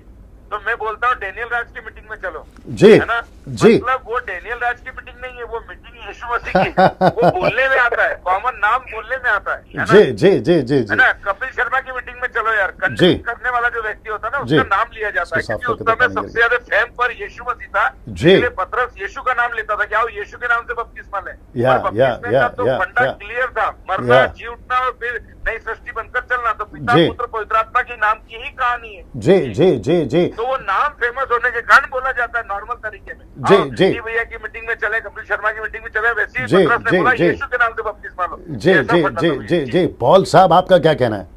तो मैं बोलता हूँ डेनियल राज की मीटिंग में चलो, जी है ना। जी, मतलब वो डेनियल राज की मीटिंग नहीं है, वो मीटिंग यीशु मसीह की। वो बोलने में आता है, कॉमन नाम बोलने में आता है ना? जी जी जी जी है जी ना। कपिल शर्मा की मीटिंग में चलो यार, जी करने वाला जो व्यक्ति होता है ना उसका नाम लिया जाता है, क्योंकि उस समय सबसे ज्यादा फेम पर यीशु मसीह था। जी, इसलिए पतरस यीशु का नाम लेता था कि आओ यीशु के नाम से बपतिस्मा लें। बपतिस्मे का तो फंडा क्लियर था, मरना, जी उठना और फिर नई सृष्टि बनकर चलना। तो पिता पुत्र पवित्र आत्मा की नाम की ही कहानी है। जी जी जी जी। तो वो नाम फेमस होने के कारण बोला जाता है नॉर्मल तरीके में। जी जी भैया की मीटिंग में चले, कपिल शर्मा की मीटिंग में चले, वैसे ही जी पतरस ने बोला जी यीशु के नाम से बपतिस्मा लो। जी जी जी जी जी। पॉल साहब आपका क्या कहना है?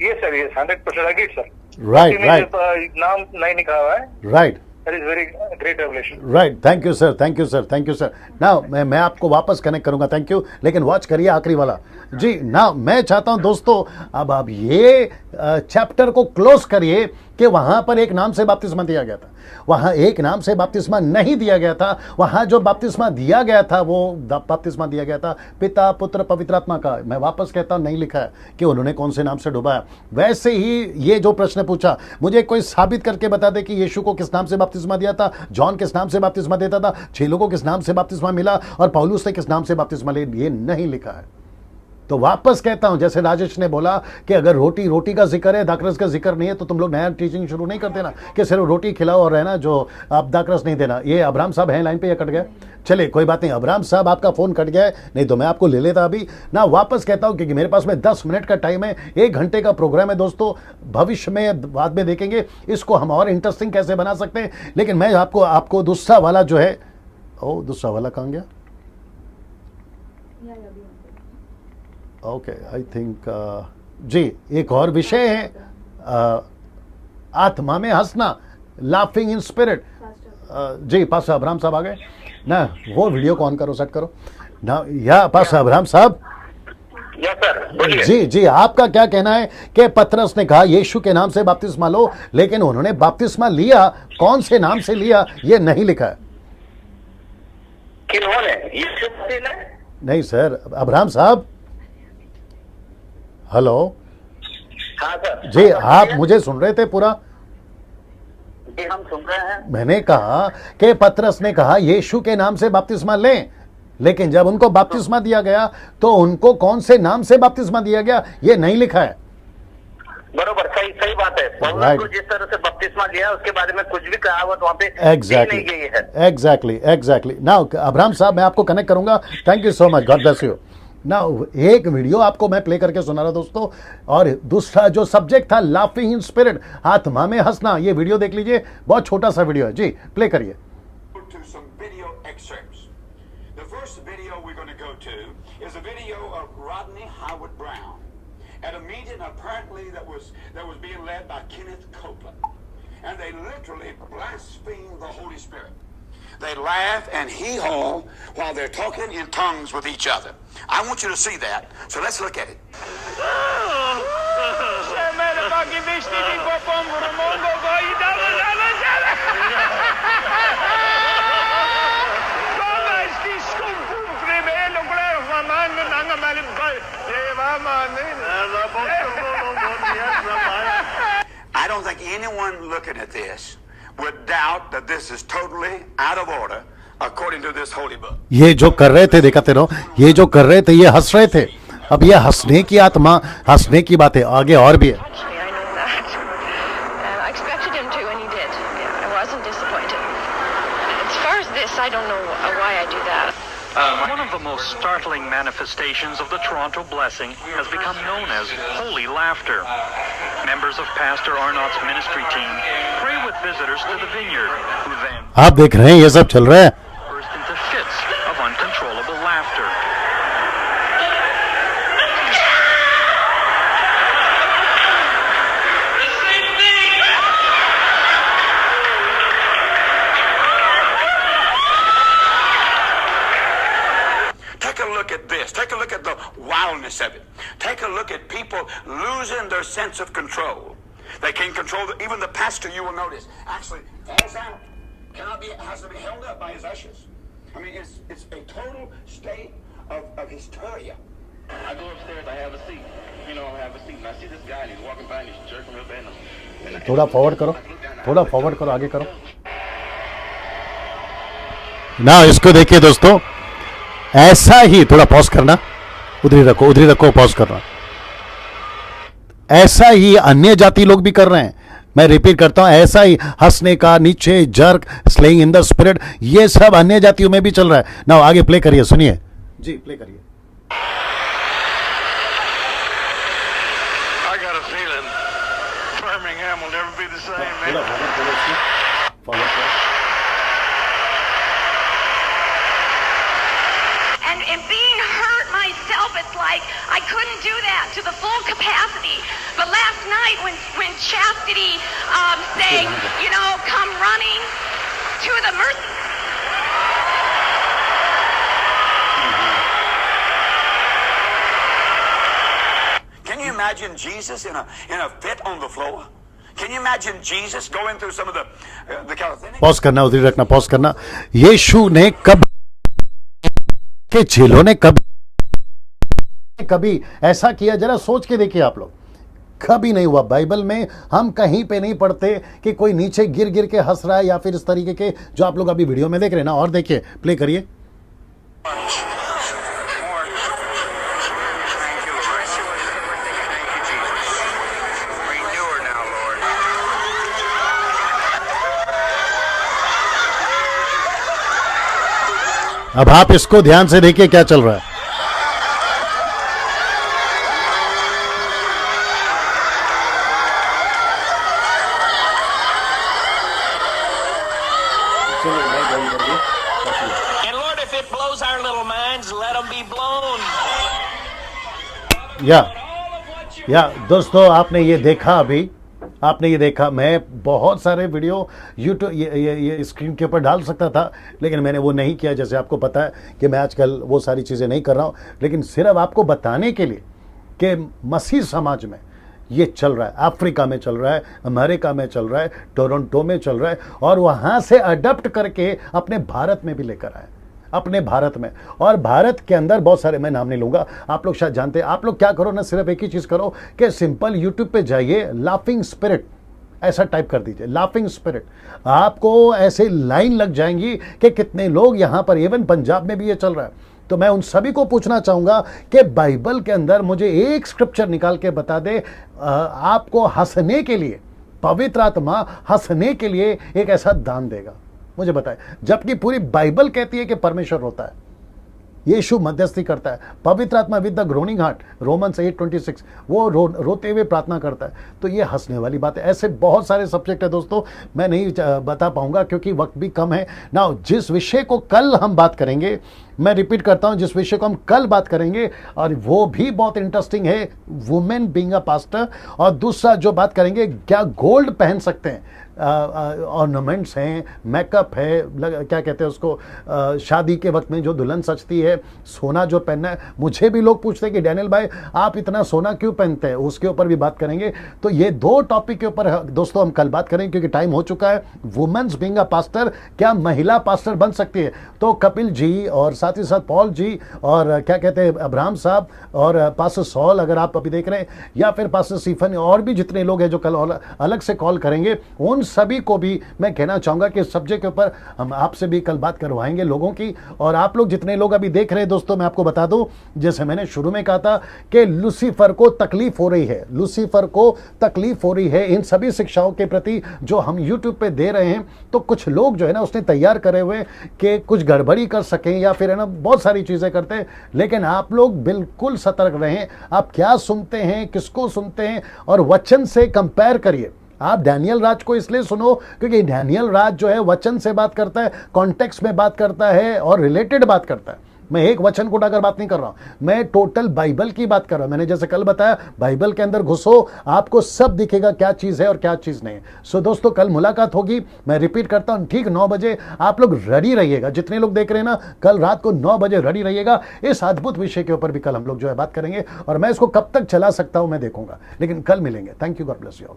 ये सर, ये 100% एग्री सर। Right right. नाम नहीं लिखा हुआ है। Right. That is very great revelation. Right, thank you sir, thank you sir, thank you sir. Now मैं आपको वापस कनेक्ट करूंगा, थैंक यू, लेकिन वॉच करिए आखिरी वाला। जी नाउ मैं चाहता हूं दोस्तों, अब आप ये चैप्टर को क्लोज करिए कि वहां पर एक नाम से बपतिस्मा दिया गया था, वहां एक नाम से बपतिस्मा नहीं दिया गया था। वहां जो बपतिस्मा दिया गया था वो बपतिस्मा दिया गया था पिता पुत्र पवित्र आत्मा का। मैं वापस कहता हूं नहीं लिखा है कि उन्होंने कौन से नाम से डुबाया। वैसे ही ये जो प्रश्न पूछा, मुझे कोई साबित करके बता दे कि यीशु को किस नाम से बपतिस्मा दिया था, जॉन किस नाम से बपतिस्मा देता था, चेलों को किस नाम से बपतिस्मा मिला और पौलुस ने किस नाम से बपतिस्मा लिया, ये नहीं लिखा है। तो वापस कहता हूं, जैसे राजेश ने बोला कि अगर रोटी का जिक्र है, दाखरस का जिक्र नहीं है, तो तुम लोग नया टीचिंग शुरू नहीं करते ना कि सिर्फ रोटी खिलाओ और रहना, जो आप दाखरस नहीं देना। ये अब्राहम साहब हैं लाइन पे या कट गया? चले कोई बात नहीं, अब्राहम साहब आपका फोन कट गया है, नहीं तो मैं आपको ले लेता अभी ना। वापस कहता हूं क्योंकि मेरे पास में 10 मिनट का टाइम है, 1 घंटे का प्रोग्राम है दोस्तों। भविष्य में बाद में देखेंगे इसको हम और इंटरेस्टिंग कैसे बना सकते हैं। लेकिन मैं आपको दूसरा वाला जो है, ओ दूसरा वाला कहां गया? ओके आई थिंक जी एक और विषय है आत्मा में हंसना, लाफिंग इन स्पिरिट। जी पास्टर अब्राहम साहब आ गए ना, वो वीडियो को ऑन करो, सेट करो ना। या पास्टर अब्राहम साहब। जी जी, आपका क्या कहना है कि पतरस ने कहा यीशु के नाम से बपतिस्मा लो, लेकिन उन्होंने बपतिस्मा लिया, कौन से नाम से लिया ये नहीं लिखा है। किन्होंने? यीशु मसीह ने? नहीं सर, अब्राहम साहब हेलो। हाँ सर। जी आप मुझे सुन रहे थे पूरा? जी हम सुन रहे हैं। मैंने कहा कि पतरस ने कहा यीशु के नाम से बपतिस्मा लें, लेकिन जब उनको बपतिस्मा दिया गया तो उनको कौन से नाम से बपतिस्मा दिया गया ये नहीं लिखा है। बरोबर, सही बात है। पौलुस को जिस तरह से बपतिस्मा लिया उसके बारे में कुछ भी कहा हुआ तो वहाँ पे एग्जैक्टली। नाउ अब्राहम साहब मैं आपको कनेक्ट करूंगा, thank you so much, God bless you. ना एक वीडियो आपको मैं प्ले करके सुना रहा दोस्तों, और दूसरा जो सब्जेक्ट था लाफिंग इन स्पिरिट, आत्मा में हंसना, ये वीडियो देख लीजिए, बहुत छोटा सा वीडियो है जी, प्ले करिए। They laugh and hee-haw while they're talking in tongues with each other. I want you to see that. So let's look at it. I don't think anyone looking at this would doubt that this is totally out of order according to this holy book. ये जो कर रहे थे, दिखाते रहो, ये जो कर रहे थे ये हंस रहे थे, अब ये हंसने की आत्मा, हंसने की बातें आगे और भी है। One of the most startling manifestations of the Toronto blessing has become known as holy laughter. Members of Pastor Arnott's ministry team pray with visitors to the vineyard, who then आप देख रहे हैं ये सब चल रहा है। burst into fits of uncontrollable laughter. Take a look at this. Take a look at the wildness of it. Take a look at people losing their sense of control. They can't control even the pastor, you will notice, actually falls out. Has to be held up by his ushers. I mean, it's a total state of hysteria. I go upstairs, I have a seat. You know, I have a seat. And I see this guy, and he's walking by, and he's jerking me up at him. थोड़ा forward करो, थोड़ा forward करो, आगे करो ना। इसको देखिए दोस्तों, ऐसा ही थोड़ा पॉज करना, उधरी रखो पॉज करना। ऐसा ही अन्य जाति लोग भी कर रहे हैं। मैं रिपीट करता हूं, ऐसा ही हंसने का, नीचे jerk, slaying in the spirit, ये सब अन्य जातियों में भी चल रहा है ना। आगे प्ले करिए, सुनिए जी, प्ले करिए। I got a feeling Birmingham will never be the same, man. And being hurt myself, it's like I couldn't do that to the full capacity. But last night when Chastity sang, you know, come running to the mercy. Can you imagine Jesus in a fit on the floor? Can you imagine Jesus going through some of the calisthenics? Pause करना, उधरी रखना, pause करना। यीशु ने कब के चेलों ने कभी ऐसा किया? जरा सोच के देखिए आप लोग, कभी नहीं हुआ। बाइबल में हम कहीं पे नहीं पढ़ते कि कोई नीचे गिर के हंस रहा है या फिर इस तरीके के जो आप लोग अभी वीडियो में देख रहे हैं ना। और देखिए, प्ले करिए। अब आप इसको ध्यान से देखिए क्या चल रहा है। And Lord, if it blows our little minds, let them be blown. या दोस्तों, आपने ये देखा, अभी आपने ये देखा। मैं बहुत सारे वीडियो यूट्यूब ये स्क्रीन के ऊपर डाल सकता था, लेकिन मैंने वो नहीं किया। जैसे आपको पता है कि मैं आजकल वो सारी चीज़ें नहीं कर रहा हूँ, लेकिन सिर्फ आपको बताने के लिए कि मसीह समाज में ये चल रहा है। अफ्रीका में चल रहा है, अमेरिका में चल रहा है, टोरंटो में चल रहा है, और वहाँ से अडॉप्ट करके अपने भारत में भी लेकर आए, अपने भारत में। और भारत के अंदर बहुत सारे, मैं नाम नहीं लूँगा, आप लोग शायद जानते हैं। आप लोग क्या करो ना, सिर्फ एक ही चीज़ करो कि सिंपल यूट्यूब पे जाइए, लाफिंग स्पिरिट ऐसा टाइप कर दीजिए, लाफिंग स्पिरिट। आपको ऐसे लाइन लग जाएंगी कि कितने लोग यहाँ पर, इवन पंजाब में भी ये चल रहा है। तो मैं उन सभी को पूछना चाहूँगा कि बाइबल के अंदर मुझे एक स्क्रिप्चर निकाल के बता दे, आपको हंसने के लिए, पवित्र आत्मा हंसने के लिए एक ऐसा दान देगा, मुझे बताए। जबकि पूरी बाइबल कहती है कि परमेश्वर होता है, यीशु मध्यस्थी करता है, पवित्र आत्मा with the groaning heart, Romans 8:26, वो रोते हुए प्रार्थना करता है। तो ये हंसने वाली बात है। ऐसे बहुत सारे सब्जेक्ट है दोस्तों, मैं नहीं बता पाऊंगा क्योंकि वक्त भी कम है ना। जिस विषय को कल हम बात करेंगे, मैं रिपीट करता हूं, जिस विषय को हम कल बात करेंगे, और वो भी बहुत इंटरेस्टिंग है, वुमेन बीइंग अ पास्टर। और दूसरा जो बात करेंगे, क्या गोल्ड पहन सकते हैं, ऑर्नामेंट्स हैं, मेकअप है, क्या कहते हैं उसको, शादी के वक्त में जो दुल्हन सजती है, सोना जो पहनना है। मुझे भी लोग पूछते हैं कि डैनियल भाई आप इतना सोना क्यों पहनते हैं, उसके ऊपर भी बात करेंगे। तो ये दो टॉपिक के ऊपर दोस्तों हम कल बात करेंगे, क्योंकि टाइम हो चुका है। वुमेन्स बीइंग अ पास्टर, क्या महिला पास्टर बन सकती है? तो कपिल जी और साथ ही साथ पॉल जी और क्या कहते हैं अब्राहम साहब और पास्टर सॉल, अगर आप अभी देख रहे हैं, या फिर पास्टर स्टीफन, और भी जितने लोग हैं जो कल अलग से कॉल करेंगे, उन सभी को भी मैं कहना चाहूँगा कि इस सब्जेक्ट के ऊपर हम आपसे भी कल बात करवाएंगे लोगों की। और आप लोग जितने लोग अभी देख रहे हैं दोस्तों, मैं आपको बता दूं, जैसे मैंने शुरू में कहा था कि लूसीफर को तकलीफ हो रही है, लूसीफर को तकलीफ हो रही है इन सभी शिक्षाओं के प्रति जो हम यूट्यूब पे दे रहे हैं। तो कुछ लोग जो है ना उसने तैयार करे हुए कि कुछ गड़बड़ी कर सकें या फिर है ना बहुत सारी चीजें करते हैं। लेकिन आप लोग बिल्कुल सतर्क रहें, आप क्या सुनते हैं, किसको सुनते हैं, और वचन से कंपेयर करिए। आप डैनियल राज को इसलिए सुनो क्योंकि डैनियल राज जो है वचन से बात करता है, कॉन्टेक्स्ट में बात करता है और रिलेटेड बात करता है। मैं एक वचन को उठाकर बात नहीं कर रहा हूं, मैं टोटल बाइबल की बात कर रहा हूं। मैंने जैसे कल बताया, बाइबल के अंदर घुसो, आपको सब दिखेगा क्या चीज है और क्या चीज नहीं है। सो दोस्तों, कल मुलाकात होगी। मैं रिपीट करता हूं, ठीक 9 बजे आप लोग रेडी रहिएगा। जितने लोग देख रहे हैं ना, कल रात को 9 बजे रेडी रहिएगा। इस अद्भुत विषय के ऊपर भी कल हम लोग जो है बात करेंगे, और मैं इसको कब तक चला सकता हूं मैं देखूंगा, लेकिन कल मिलेंगे। Thank you, God bless you all.